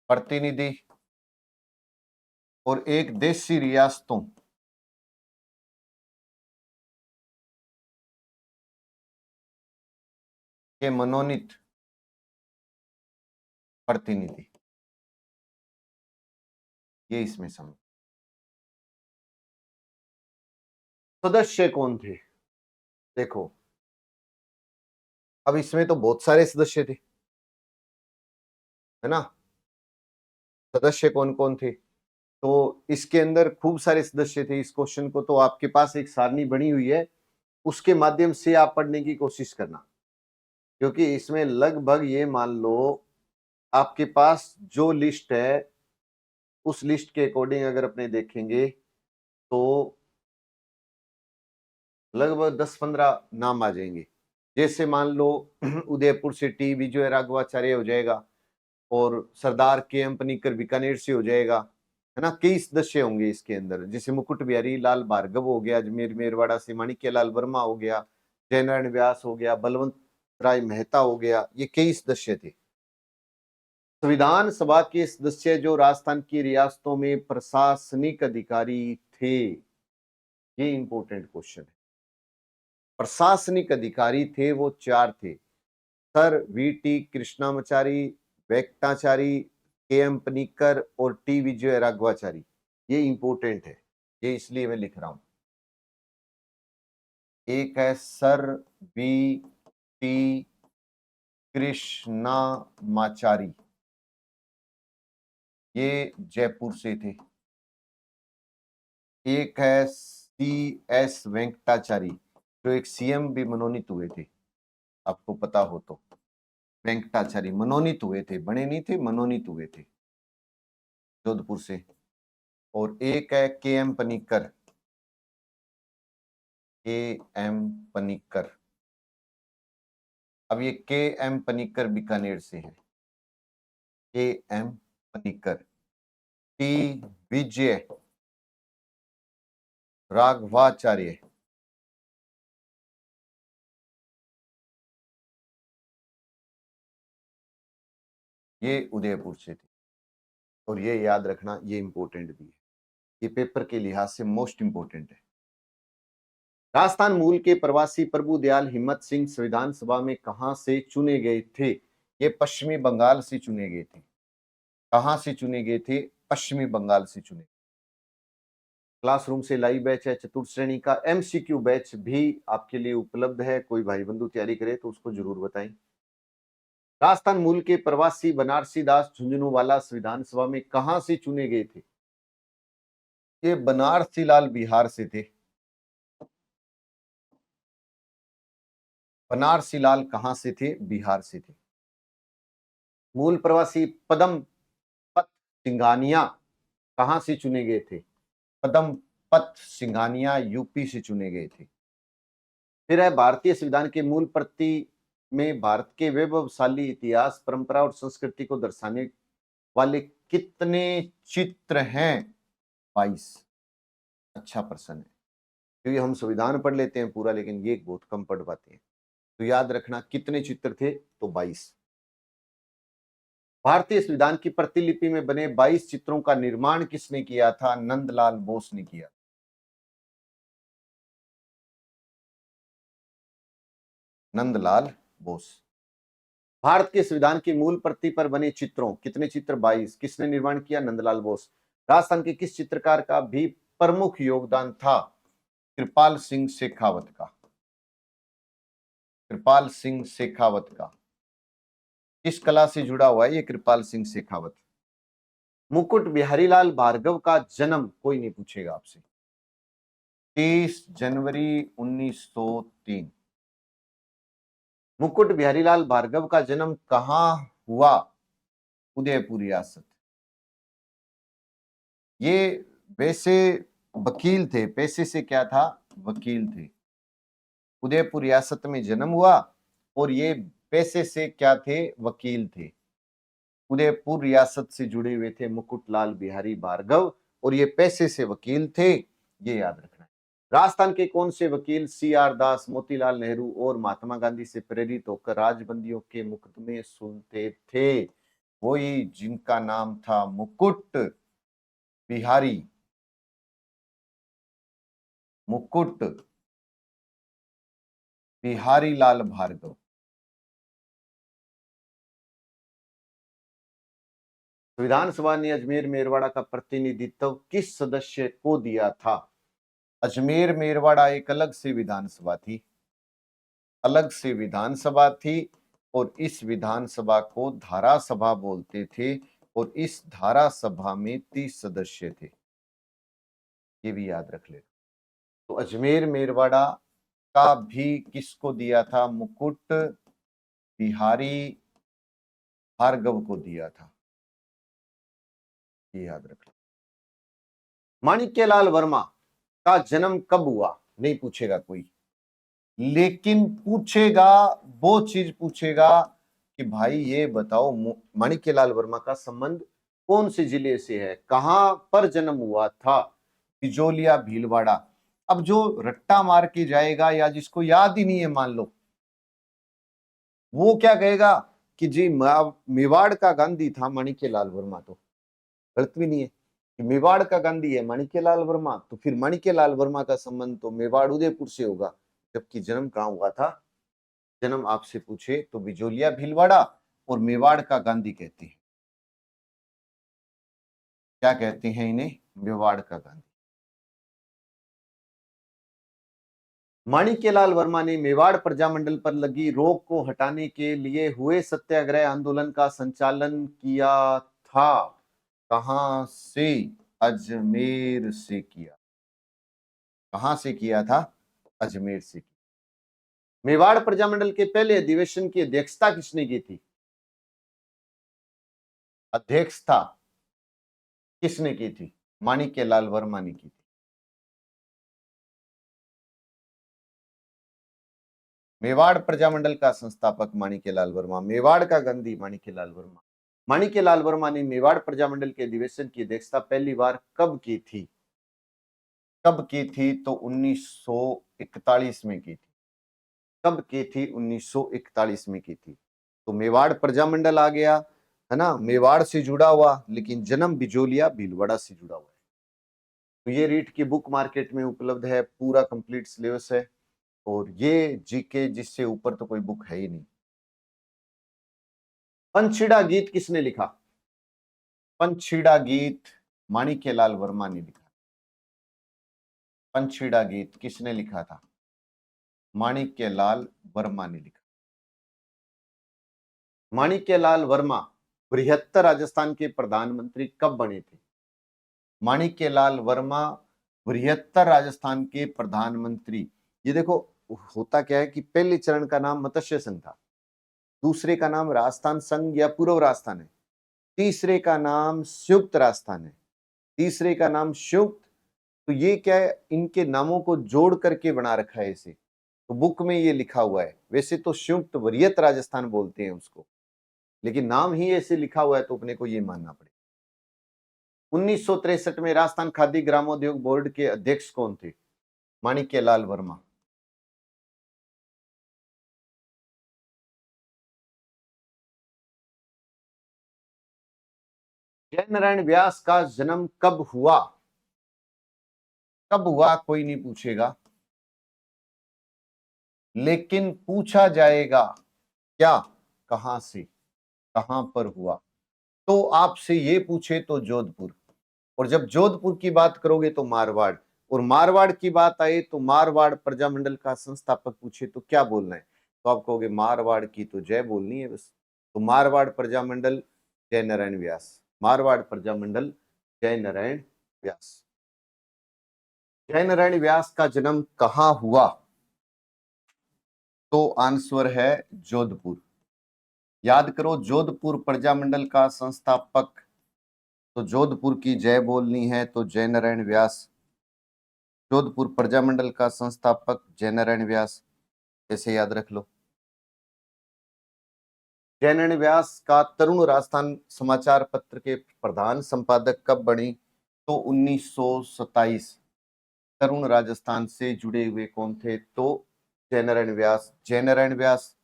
प्रतिनिधि और एक देशी रियासतों के मनोनीत प्रतिनिधि। ये इसमें समझ। सदस्य कौन थे? देखो, अब इसमें तो बहुत सारे सदस्य थे, है ना। सदस्य कौन कौन थे? तो इसके अंदर खूब सारे सदस्य थे। इस क्वेश्चन को तो आपके पास एक सारणी बनी हुई है, उसके माध्यम से आप पढ़ने की कोशिश करना, क्योंकि इसमें लगभग ये मान लो आपके पास जो लिस्ट है उस लिस्ट के अकॉर्डिंग अगर अपने देखेंगे तो लगभग 10-15 नाम आ जाएंगे। जैसे मान लो उदयपुर से टी विजय राघवाचार्य हो जाएगा, और सरदार के.एम. पनिक्कर बीकानेर से हो जाएगा, है ना। कई सदस्य होंगे इसके अंदर, जैसे मुकुट बिहारी लाल भार्गव हो गया अजमेर मेरवाड़ा से, माणिक्य लाल वर्मा हो गया, जयनारायण व्यास हो गया, बलवंत राय मेहता हो गया, ये कई सदस्य थे। संविधान सभा के सदस्य जो राजस्थान की रियासतों में प्रशासनिक अधिकारी थे, ये इंपॉर्टेंट क्वेश्चन है। प्रशासनिक अधिकारी थे वो 4 थे, sir VT. Krishnamachari, Venkatachari, KM. Panicker और टी. विजय राघवाचारी। ये इंपॉर्टेंट है, ये इसलिए मैं लिख रहा हूं। एक है सर वी.टी. कृष्णामाचारी, ये जयपुर से थे। एक है सी.एस. वेंकटाचारी, जो एक सीएम भी मनोनीत हुए थे, आपको पता हो तो। वेंकटाचारी मनोनीत हुए थे, बने नहीं थे, मनोनीत हुए थे, जोधपुर से। और एक है के.एम. पनिक्कर, के.एम. पनिक्कर। अब ये के.एम. पनिक्कर बीकानेर से है, के.एम. पनिक्कर। टी. विजय राघवाचार्य, ये उदयपुर से थे। और ये याद रखना, ये इंपॉर्टेंट भी है, ये पेपर के लिहाज से मोस्ट इंपॉर्टेंट है। राजस्थान मूल के प्रवासी प्रभुदयाल हिम्मत सिंह संविधान सभा में कहां से चुने गए थे? ये पश्चिमी बंगाल से चुने गए थे। कहां से चुने गए थे? पश्चिमी बंगाल से चुने। क्लासरूम से लाइव बैच है, चतुर्थ श्रेणी का एमसीक्यू बैच भी आपके लिए उपलब्ध है। कोई भाई बंधु तैयारी करे तो उसको जरूर बताएं। राजस्थान मूल के प्रवासी बनारसी दास झुंझुनूवाला संविधान सभा में कहां से चुने गए थे? ये बनारसी लाल बिहार से थे। बनारसी लाल कहां से थे? बिहार से थे। मूल प्रवासी पदम पत सिंघानिया कहां से चुने गए थे? पदम पत सिंघानिया यूपी से चुने गए थे। फिर है भारतीय संविधान के मूल प्रति में भारत के वैभवशाली इतिहास, परंपरा और संस्कृति को दर्शाने वाले कितने चित्र हैं? 22। अच्छा प्रश्न है, क्योंकि हम संविधान पढ़ लेते हैं पूरा, लेकिन ये बहुत कम पढ़ पाते हैं। तो याद रखना कितने चित्र थे, तो 22। भारतीय संविधान की प्रतिलिपि में बने 22 चित्रों का निर्माण किसने किया था? नंदलाल बोस ने किया। नंदलाल बोस। भारत के संविधान की मूल प्रति पर बने चित्रों, कितने चित्र? 22। किसने निर्माण किया? नंदलाल बोस। राजस्थान के किस चित्रकार का भी प्रमुख योगदान था? कृपाल सिंह शेखावत का। कृपाल सिंह शेखावत का। किस कला से जुड़ा हुआ है ये कृपाल सिंह शेखावत? मुकुट बिहारी लाल भार्गव का जन्म, कोई नहीं पूछेगा आपसे, 30 जनवरी 1903। मुकुट बिहारी लाल भार्गव का जन्म कहां हुआ? उदयपुर रियासत। ये वैसे वकील थे, पेशे से क्या था? वकील थे। उदयपुर रियासत में जन्म हुआ और ये पेशे से क्या थे? वकील थे। उदयपुर रियासत से जुड़े हुए थे मुकुट लाल बिहारी भार्गव, और ये पेशे से वकील थे, ये याद रखना है। राजस्थान के कौन से वकील सी.आर. दास, मोतीलाल नेहरू और महात्मा गांधी से प्रेरित होकर राजबंदियों के मुकदमे सुनते थे? वही जिनका नाम था मुकुट बिहारी, मुकुट बिहारी लाल भार्गव। विधानसभा ने अजमेर मेरवाड़ा का प्रतिनिधित्व किस सदस्य को दिया था? अजमेर मेरवाड़ा एक अलग से विधानसभा थी, अलग से विधानसभा थी, और इस विधानसभा को धारा सभा बोलते थे, और इस धारा सभा में 30 सदस्य थे, ये भी याद रख ले। तो अजमेर मेरवाड़ा का भी किसको दिया था? मुकुट बिहारी भार्गव को दिया था, ये याद रख लो। माणिक्यलाल वर्मा का जन्म कब हुआ? नहीं पूछेगा कोई, लेकिन पूछेगा वो चीज पूछेगा कि भाई ये बताओ माणिक्यलाल वर्मा का संबंध कौन से जिले से है, कहां पर जन्म हुआ था, बिजोलिया भीलवाड़ा। अब जो रट्टा मार के जाएगा या जिसको याद ही नहीं है मान लो, वो क्या कहेगा कि जी मेवाड़ का गांधी था माणिक्यलाल वर्मा, तो गलत भी नहीं है कि मेवाड़ का गांधी है माणिक्यलाल वर्मा, तो फिर माणिक्यलाल वर्मा का संबंध तो मेवाड़ उदयपुर से होगा, जबकि जन्म कहां हुआ था, जन्म आपसे पूछे तो बिजोलिया भीलवाड़ा, और मेवाड़ का गांधी कहते हैं, क्या कहते हैं इन्हें, मेवाड़ का गांधी। माणिक्यलाल वर्मा ने मेवाड़ प्रजामंडल पर लगी रोक को हटाने के लिए हुए सत्याग्रह आंदोलन का संचालन किया था, कहां से, अजमेर से किया, कहां से किया था, अजमेर से किया। मेवाड़ प्रजामंडल के पहले अधिवेशन की अध्यक्षता किसने की थी, अध्यक्षता किसने की थी, माणिक्यलाल वर्मा ने की थी। मेवाड़ प्रजामंडल का संस्थापक माणिक्यलाल वर्मा, मेवाड़ का गांधी माणिक्यलाल वर्मा। माणिक्यलाल वर्मा ने मेवाड़ प्रजामंडल के अधिवेशन की अध्यक्षता पहली बार कब की थी, कब की थी, तो 1941 में की थी, कब की थी, 1941 में की थी। तो मेवाड़ प्रजामंडल आ गया, है ना, मेवाड़ से जुड़ा हुआ, लेकिन जन्म बिजोलिया भीलवाड़ा से जुड़ा हुआ है। तो ये रीट की बुक मार्केट में उपलब्ध है, पूरा कंप्लीट सिलेबस है, और ये जीके जिससे ऊपर तो कोई बुक है ही नहीं। पंछीड़ा गीत किसने लिखा, पंछीड़ा गीत माणिक्यलाल वर्मा ने लिखा। पंछीड़ा गीत किसने लिखा था, माणिक्यलाल वर्मा ने लिखा। माणिक्यलाल वर्मा बृहत्तर राजस्थान के प्रधानमंत्री कब बने थे, माणिक्यलाल वर्मा बृहत्तर राजस्थान के प्रधानमंत्री, ये देखो होता क्या है कि पहले चरण का नाम मत्स्य संघ था, दूसरे का नाम राजस्थान संघ या पूर्व राजस्थान है, तीसरे का नाम संयुक्त राजस्थान है, तीसरे का नाम संयुक्त, तो ये क्या है, इनके नामों को जोड़ करके बना रखा है इसे, तो बुक में ये लिखा हुआ है। वैसे तो संयुक्त वरीयत राजस्थान बोलते हैं उसको, लेकिन नाम ही ऐसे लिखा हुआ है तो अपने को ये मानना पड़ेगा। 1963 में राजस्थान खादी ग्रामोद्योग बोर्ड के अध्यक्ष कौन थे, माणिक्यलाल वर्मा। जयनारायण व्यास का जन्म कब हुआ, कब हुआ कोई नहीं पूछेगा, लेकिन पूछा जाएगा क्या, कहां से, कहां पर हुआ। तो आपसे ये पूछे तो जोधपुर, और जब जोधपुर की बात करोगे तो मारवाड़, और मारवाड़ की बात आए तो मारवाड़ प्रजामंडल का संस्थापक पूछे तो क्या बोलना है, तो आप कहोगे मारवाड़ की तो जय बोलनी है बस। तो मारवाड़ प्रजामंडल जय नारायण व्यास, मारवाड़ प्रजामंडल जय नारायण व्यास। जय नारायण व्यास का जन्म कहां हुआ, तो आंसर है जोधपुर। याद करो, जोधपुर प्रजामंडल का संस्थापक, तो जोधपुर की जय बोलनी है तो जय नारायण व्यास। जोधपुर प्रजामंडल का संस्थापक जय नारायण व्यास, ऐसे याद रख लो। जय नारायण व्यास का तरुण राजस्थान समाचार पत्र के प्रधान संपादक कब बनी, तो 1927। तरुण राजस्थान से जुड़े हुए कौन थे, तो जय नारायण व्यास। जय नारायण व्यास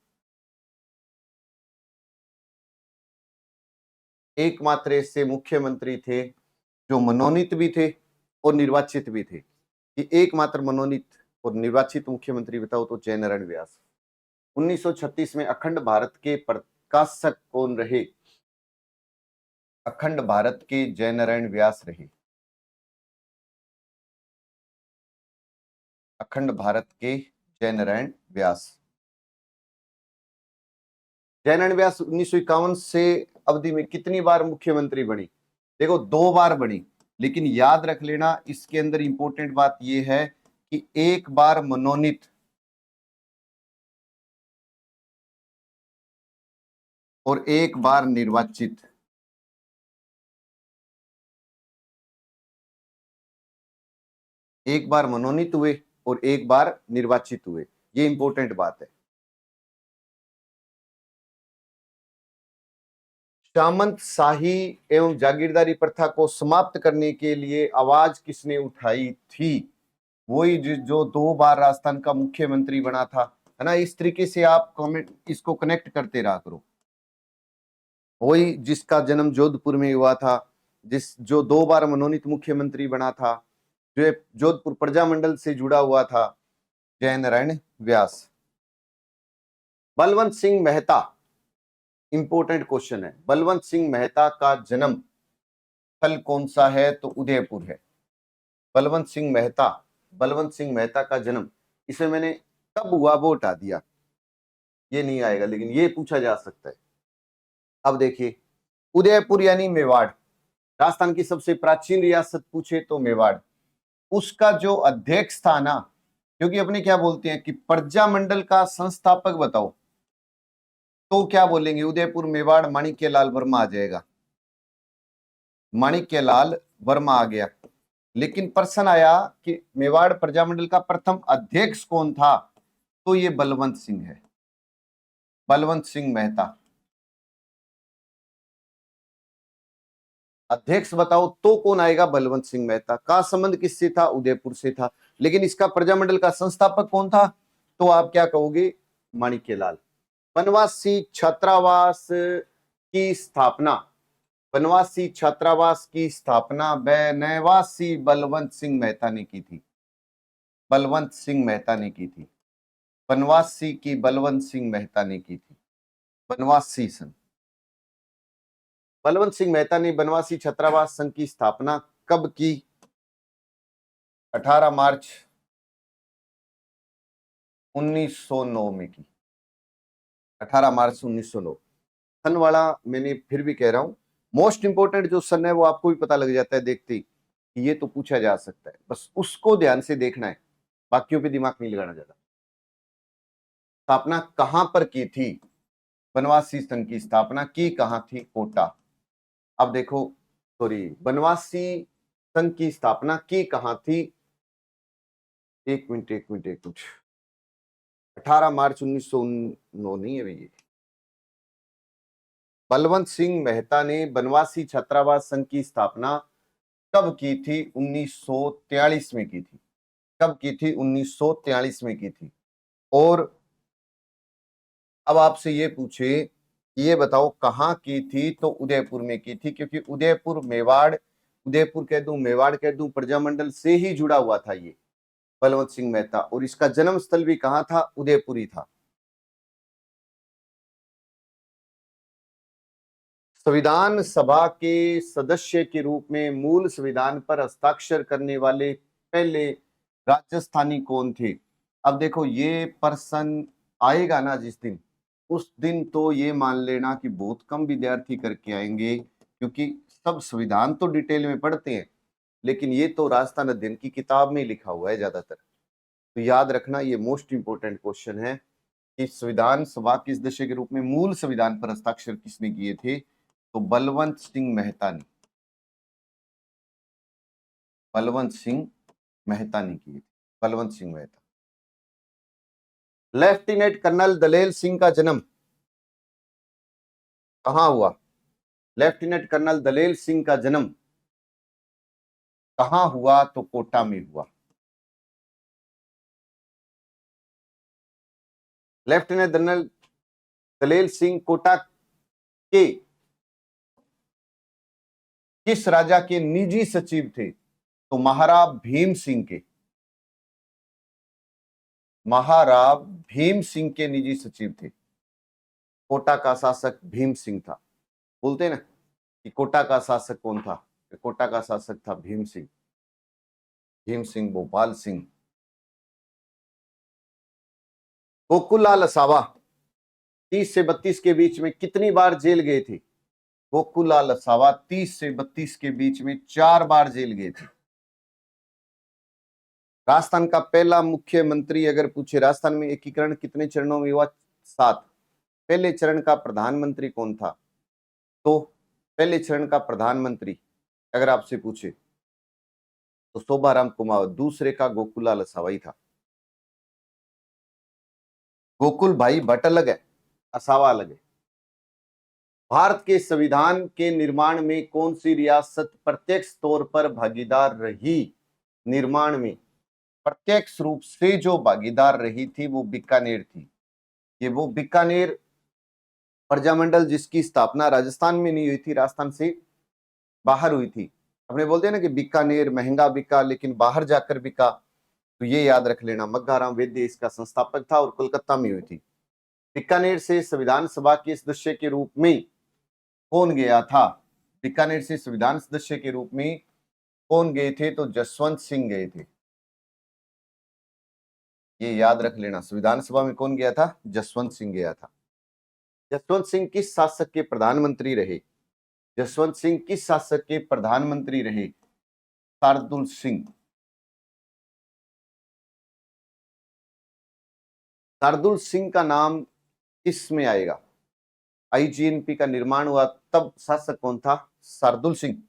एकमात्र ऐसे मुख्यमंत्री थे जो मनोनीत भी थे और निर्वाचित भी थे, कि एकमात्र मनोनीत और निर्वाचित मुख्यमंत्री बताओ तो जय नारायण व्यास। 1936 में अखंड भारत के प्रकाशक कौन रहे, अखंड भारत के जय नारायण व्यास रहे, अखंड भारत के जय नारायण व्यास। जय नारायण व्यास 1951 से अवधि में कितनी बार मुख्यमंत्री बनी, देखो 2 बार बनी, लेकिन याद रख लेना इसके अंदर इंपॉर्टेंट बात यह है कि एक बार मनोनीत और एक बार निर्वाचित। एक बार मनोनीत हुए और एक बार निर्वाचित हुए, ये इंपॉर्टेंट बात है। सामंत शाही एवं जागीरदारी प्रथा को समाप्त करने के लिए आवाज किसने उठाई थी? वही जो 2 बार राजस्थान का मुख्यमंत्री बना था, है ना। इस तरीके से आप कमेंट इसको कनेक्ट करते रहा करो। वही जिसका जन्म जोधपुर में हुआ था, जो 2 बार मनोनीत मुख्यमंत्री बना था, जो जोधपुर प्रजामंडल से जुड़ा हुआ था, जयनारायण व्यास। बलवंत सिंह मेहता, इंपोर्टेंट क्वेश्चन है। बलवंत सिंह मेहता का जन्म स्थल कौन सा है? तो उदयपुर है। बलवंत सिंह मेहता का जन्म, इसे मैंने कब हुआ वो हटा दिया, ये नहीं आएगा, लेकिन ये पूछा जा सकता है। अब देखिए, उदयपुर यानी मेवाड़, राजस्थान की सबसे प्राचीन रियासत पूछे तो मेवाड़। उसका जो अध्यक्ष था ना, क्योंकि अपने क्या बोलते हैं कि प्रजामंडल का संस्थापक बताओ, तो क्या बोलेंगे? उदयपुर मेवाड़ माणिक्यलाल वर्मा आ जाएगा। माणिक्यलाल वर्मा आ गया। लेकिन प्रश्न आया कि मेवाड़ प्रजामंडल का प्रथम अध्यक्ष कौन था? तो ये बलवंत सिंह है, बलवंत सिंह मेहता। अध्यक्ष बताओ तो कौन आएगा? बलवंत सिंह मेहता। का संबंध किससे था? उदयपुर से था। लेकिन इसका प्रजामंडल का संस्थापक कौन था? तो आप क्या कहोगे? माणिक्यलाल। बनवासी छात्रावास की स्थापना, बनवासी छात्रावास की स्थापना बनवासी बलवंत सिंह मेहता ने की थी। बलवंत सिंह मेहता ने की थी। बनवासी की बलवंत सिंह मेहता ने की थी। बनवासी संघ, बलवंत सिंह मेहता ने बनवासी छात्रावास संघ की स्थापना कब की? 18 मार्च 1909 में की। 18 मार्च 1909। सन वाला मैंने फिर भी कह रहा हूं, मोस्ट इंपोर्टेंट जो सन है वो आपको भी पता लग जाता है देखते ही, ये तो पूछा जा सकता है, बस उसको ध्यान से देखना है, बाकियों पे दिमाग नहीं लगाना ज्यादा। स्थापना कहां पर की थी? बनवासी संघ की स्थापना की कहां थी? कोटा। अब देखो, सॉरी, बनवासी संघ की स्थापना की कहां थी? एक मिनट 18 मार्च 1909 नहीं है भैया। बलवंत सिंह मेहता ने बनवासी छात्रावास संघ की स्थापना कब की थी? 1943 में की थी। कब की थी? 1943 में की थी। और अब आपसे ये पूछे, ये बताओ कहां की थी? तो उदयपुर में की थी, क्योंकि उदयपुर मेवाड़, उदयपुर कह दूं, मेवाड़ कह दूं, प्रजामंडल से ही जुड़ा हुआ था ये बलवंत सिंह मेहता। और इसका जन्म स्थल भी कहां था? उदयपुर ही था। संविधान सभा के सदस्य के रूप में मूल संविधान पर हस्ताक्षर करने वाले पहले राजस्थानी कौन थे? अब देखो, ये प्रश्न आएगा ना जिस दिन, उस दिन तो ये मान लेना कि बहुत कम विद्यार्थी करके आएंगे, क्योंकि सब संविधान तो डिटेल में पढ़ते हैं, लेकिन ये तो राजस्थान अध्ययन की किताब में लिखा हुआ है ज्यादातर। तो याद रखना, ये मोस्ट इंपोर्टेंट क्वेश्चन है कि संविधान सभा किस सदस्य के रूप में मूल संविधान पर हस्ताक्षर किसने किए थे? तो बलवंत सिंह मेहता ने, बलवंत सिंह मेहता ने किए थे। बलवंत सिंह मेहता। लेफ्टिनेंट कर्नल दलेल सिंह का जन्म कहां हुआ? लेफ्टिनेंट कर्नल दलेल सिंह का जन्म कहां हुआ? तो कोटा में हुआ। लेफ्टिनेंट कर्नल दलेल सिंह कोटा के किस राजा के निजी सचिव थे? तो महाराव भीम सिंह के, महाराव भीम सिंह के निजी सचिव थे। कोटा का शासक भीम सिंह था। बोलते हैं ना कि कोटा का शासक कौन था? कोटा का शासक था भीम सिंह, भीम सिंह भोपाल सिंह। गोकुललाल असावा 30 से 32 के बीच में कितनी बार जेल गए थे? गोकुललाल असावा 30 से 32 के बीच में 4 बार जेल गए थे। राजस्थान का पहला मुख्यमंत्री अगर पूछे, राजस्थान में एकीकरण कितने चरणों में हुआ? 7। पहले चरण का प्रधानमंत्री कौन था? तो पहले चरण का प्रधानमंत्री अगर आपसे पूछे तो शोभाराम कुमावत। दूसरे का गोकुललाल असावा ही था। गोकुल भाई भट्ट अलग है, असावा अलग है। भारत के संविधान के निर्माण में कौन सी रियासत प्रत्यक्ष तौर पर भागीदार रही? निर्माण में प्रत्यक्ष रूप से जो भागीदार रही थी वो बीकानेर थी। ये वो बीकानेर प्रजामंडल जिसकी स्थापना राजस्थान में नहीं हुई थी, राजस्थान से बाहर हुई थी। हमने बोलते हैं ना कि बीकानेर महंगा बिका लेकिन बाहर जाकर बिका, तो ये याद रख लेना। मग्घाराम वैद्य इसका संस्थापक था और कोलकाता में हुई थी। बीकानेर से संविधान सभा के सदस्य के रूप में कौन गया था? बीकानेर से संविधान सदस्य के रूप में कौन गए थे? तो जसवंत सिंह गए थे। ये याद रख लेना, संविधान सभा में कौन गया था? जसवंत सिंह गया था। जसवंत सिंह किस शासक के प्रधानमंत्री रहे? जसवंत सिंह किस शासक के प्रधानमंत्री रहे? शार्दुल सिंह। शार्दुल सिंह का नाम किस में आएगा? आईजीएनपी का निर्माण हुआ तब शासक कौन था? शार्दुल सिंह।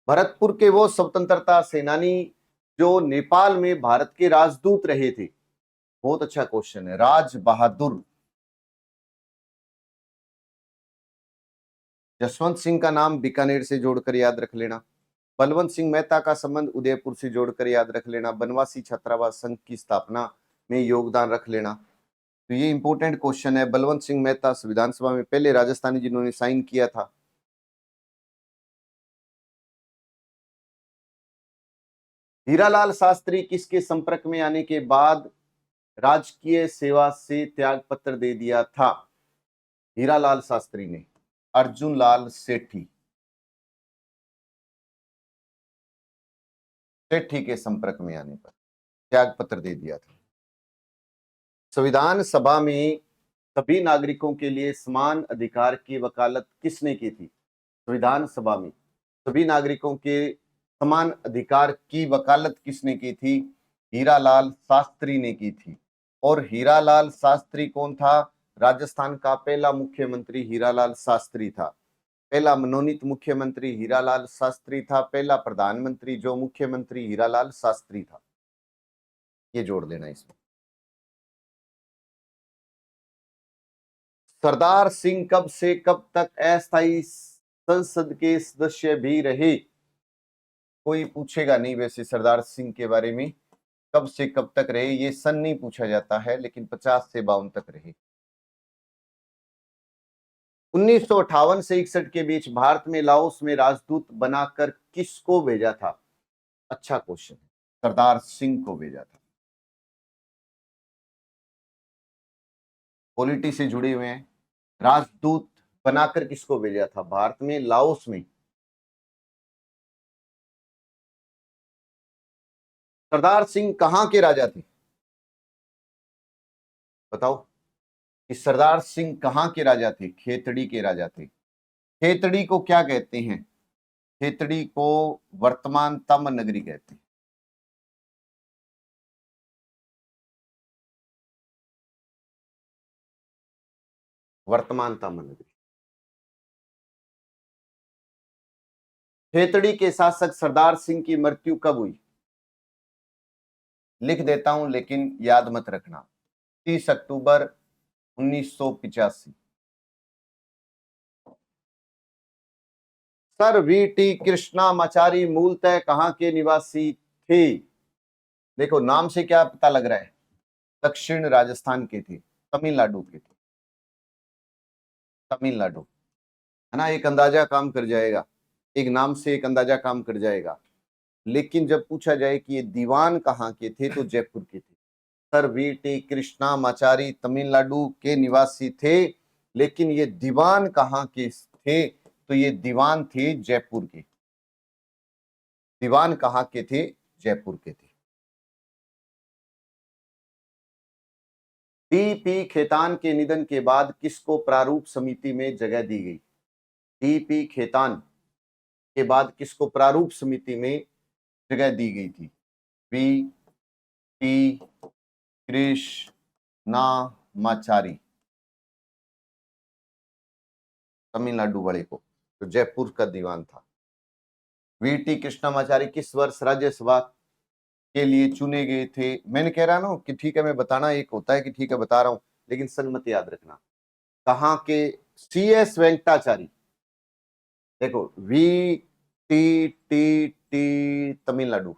भरतपुर के वो स्वतंत्रता सेनानी जो नेपाल में भारत के राजदूत रहे थे। बहुत अच्छा क्वेश्चन है, राज बहादुर। जसवंत सिंह का नाम बीकानेर से जोड़कर याद रख लेना। बलवंत सिंह मेहता का संबंध उदयपुर से जोड़कर याद रख लेना। बनवासी छात्रावास संघ की स्थापना में योगदान रख लेना। तो ये इंपॉर्टेंट क्वेश्चन है। बलवंत सिंह मेहता संविधान सभा में पहले राजस्थानी जिन्होंने साइन किया था। हीरालाल शास्त्री किसके संपर्क में आने के बाद राजकीय सेवा से त्याग पत्र दे दिया था? हीरालाल शास्त्री ने अर्जुन लाल सेठी के संपर्क में आने पर त्याग पत्र दे दिया था। संविधान सभा में सभी नागरिकों के लिए समान अधिकार की वकालत किसने की थी? संविधान सभा में सभी नागरिकों के समान अधिकार की वकालत किसने की थी? हीरालाल शास्त्री ने की थी। और हीरालाल शास्त्री कौन था? राजस्थान का पहला मुख्यमंत्री हीरालाल शास्त्री था। पहला मनोनीत मुख्यमंत्री हीरालाल शास्त्री था। पहला प्रधानमंत्री जो मुख्यमंत्री हीरालाल शास्त्री था। ये जोड़ देना इसमें। सरदार सिंह कब से कब तक अस्थायी संसद के सदस्य भी रहे? कोई पूछेगा नहीं वैसे सरदार सिंह के बारे में, कब से कब तक रहे ये सन नहीं पूछा जाता है, लेकिन 50 से 52 तक रहे। 1958 से 61 के बीच भारत में लाओस में राजदूत बनाकर किसको भेजा था? अच्छा क्वेश्चन है, सरदार सिंह को भेजा था। पॉलिटी से जुड़े हुए हैं। राजदूत बनाकर किसको भेजा था? भारत में लाओस में। सरदार सिंह कहां के राजा थे? बताओ कि सरदार सिंह कहां के राजा थे? खेतड़ी के राजा थे। खेतड़ी को क्या कहते हैं? खेतड़ी को वर्तमान तम नगरी कहते हैं। वर्तमान तम नगरी। खेतड़ी के शासक सरदार सिंह की मृत्यु कब हुई? लिख देता हूं लेकिन याद मत रखना। 30 अक्टूबर 1985। सर वीटी कृष्णामाचारी मूलतः कहां के निवासी थे? देखो नाम से क्या पता लग रहा है, दक्षिण राजस्थान के थे, तमिलनाडु के थे। तमिलनाडु है ना, एक अंदाजा काम कर जाएगा, एक नाम से एक अंदाजा काम कर जाएगा। लेकिन जब पूछा जाए कि ये दीवान कहाँ के थे तो जयपुर के थे। सर वीटी कृष्णामाचारी तमिलनाडु के निवासी थे, लेकिन ये दीवान कहाँ के थे? तो ये दीवान थे जयपुर के। दीवान कहाँ के थे? जयपुर के थे। डीपी खेतान के निधन के बाद किसको प्रारूप समिति में जगह दी गई? डीपी खेतान के बाद किसको प्रारूप समिति में जगह दी गई थी? वी टी कृष्णामाचारी, तमिलनाडु वाले को, तो जयपुर का दीवान था। वीटी कृष्णामाचारी किस वर्ष राज्यसभा के लिए चुने गए थे? मैंने कह रहा ना कि ठीक है मैं बताना एक होता है कि ठीक है बता रहा हूं, लेकिन सन मत याद रखना। कहाँ के? CS वेंकटाचारी। देखो VTT Tamil Nadu,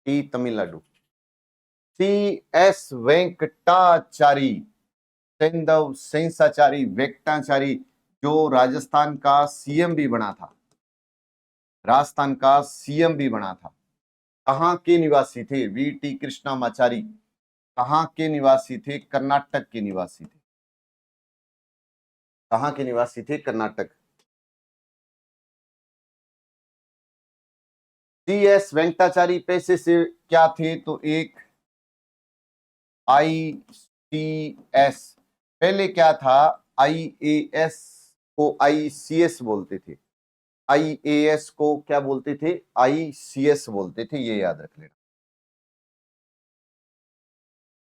T Tamil Nadu. CS Venkatachari, सेंधव सेंसाचारी वेंकटाचारी, जो राजस्थान का सीएम भी बना था, राजस्थान का सीएम भी बना था। कहाँ के निवासी थे? VT कृष्णामाचारी कहाँ के निवासी थे? कर्नाटक के निवासी थे। कहाँ के निवासी थे? कर्नाटक। CS वेंकटाचारी पेशे से क्या थे? तो एक ICS, पहले क्या था? IAS को ICS बोलते थे, IAS को क्या बोलते थे? ICS बोलते थे, ये याद रख लेना।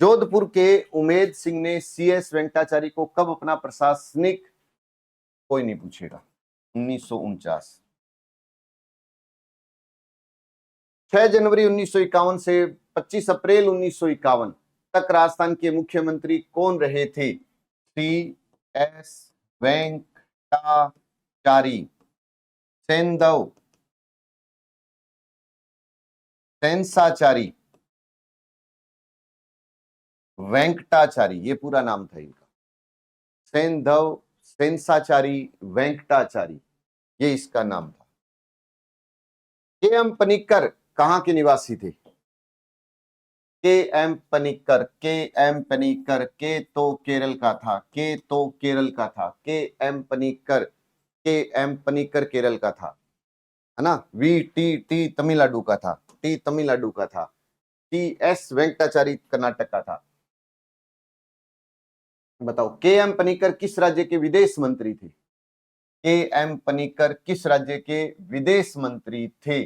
जोधपुर के उमेद सिंह ने CS वेंकटाचारी को कब अपना प्रशासनिक, कोई नहीं पूछेगा, 1949। 6 जनवरी 1951 से 25 अप्रैल 1951 तक राजस्थान के मुख्यमंत्री कौन रहे थे? CS वेंकटाचारी, सेंधव सेंसाचारी वेंकटाचारी, ये पूरा नाम था इनका, सेंधव सेंसाचारी वेंकटाचारी, ये इसका नाम था। KM पनिक्कर कहां के निवासी थे? KM पनिक्कर, KM पनिक्कर, के तो केरल का था, के तो केरल का था, KM पनिक्कर, KM पनिक्कर केरल का था, है ना। VTT तमिलनाडु का था, टी तमिलनाडु का था। CS वेंकटाचारी कर्नाटक का था। बताओ KM पनिक्कर किस राज्य के विदेश मंत्री थे? KM पनिक्कर किस राज्य के विदेश मंत्री थे?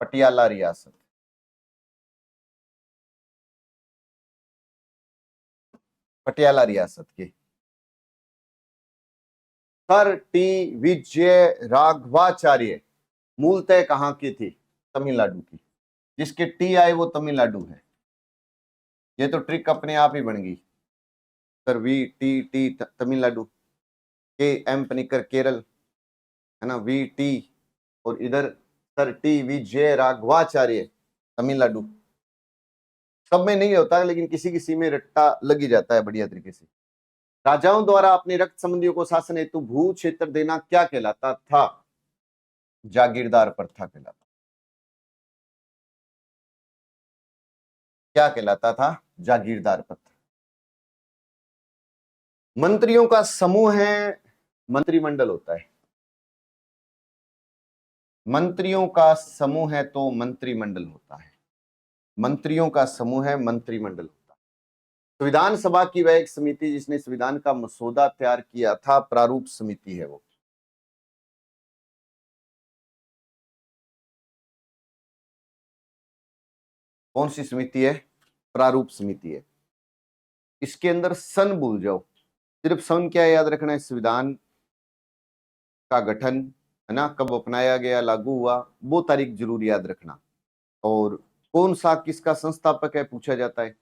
पटियाला रियासत, पटियाला रियासत के। सर टी विजय राघवाचार्य मूलतः कहां के थे? तमिलनाडु की। जिसके टी आए वो तमिलनाडु है, ये तो ट्रिक अपने आप ही बन गई। Sir VTT Tamil Nadu, KM Panicker Kerala, है ना, VT, और इधर सर टी विजय राघवाचार्य तमिलनाडु। सब में नहीं होता, लेकिन किसी किसी में रट्टा लग ही जाता है बढ़िया तरीके से। राजाओं द्वारा अपने रक्त संबंधियों को शासन हेतु भू क्षेत्र देना क्या कहलाता था? जागीरदार प्रथा कहलाता। क्या कहलाता था? जागीरदार प्रथा। मंत्रियों का समूह है, मंत्रिमंडल होता है। मंत्रियों का समूह है तो मंत्रिमंडल होता है। मंत्रियों का समूह है, मंत्रिमंडल होता है। संविधान सभा की वह एक समिति जिसने संविधान का मसौदा तैयार किया था, प्रारूप समिति है वो। कौन सी समिति है? प्रारूप समिति है। इसके अंदर सन भूल जाओ, सिर्फ सन क्या याद रखना है? संविधान का गठन, है ना, कब अपनाया गया, लागू हुआ, वो तारीख जरूर याद रखना। और कौन सा किसका संस्थापक है पूछा जाता है।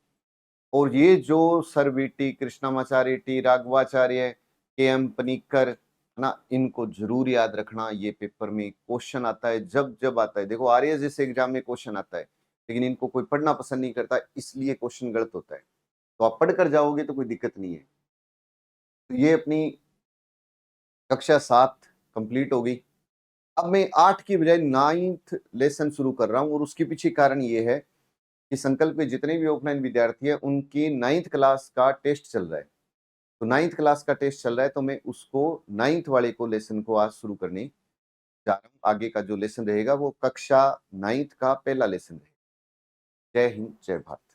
और ये जो sir VT Krishnamacharya, T Raghavacharya, KM Panikkar, है ना, इनको जरूर याद रखना। ये पेपर में क्वेश्चन आता है, जब जब आता है। देखो आर्य जैसे एग्जाम में क्वेश्चन आता है, लेकिन इनको कोई पढ़ना पसंद नहीं करता, इसलिए क्वेश्चन गलत होता है। तो आप पढ़ कर जाओगे तो कोई दिक्कत नहीं है। तो ये अपनी कक्षा 7 कंप्लीट हो गई। अब मैं 8 की बजाय 9th लेसन शुरू कर रहा हूं, और उसके पीछे कारण ये है कि संकल्प के जितने भी ऑफलाइन विद्यार्थी हैं उनकी 9th क्लास का टेस्ट चल रहा है। तो 9th क्लास का टेस्ट चल रहा है, तो मैं उसको 9th वाले को लेसन को आज शुरू करने जा रहा हूँ। आगे का जो लेसन रहेगा वो कक्षा 9th का पहला लेसन रहेगा। जय हिंद, जय भारत।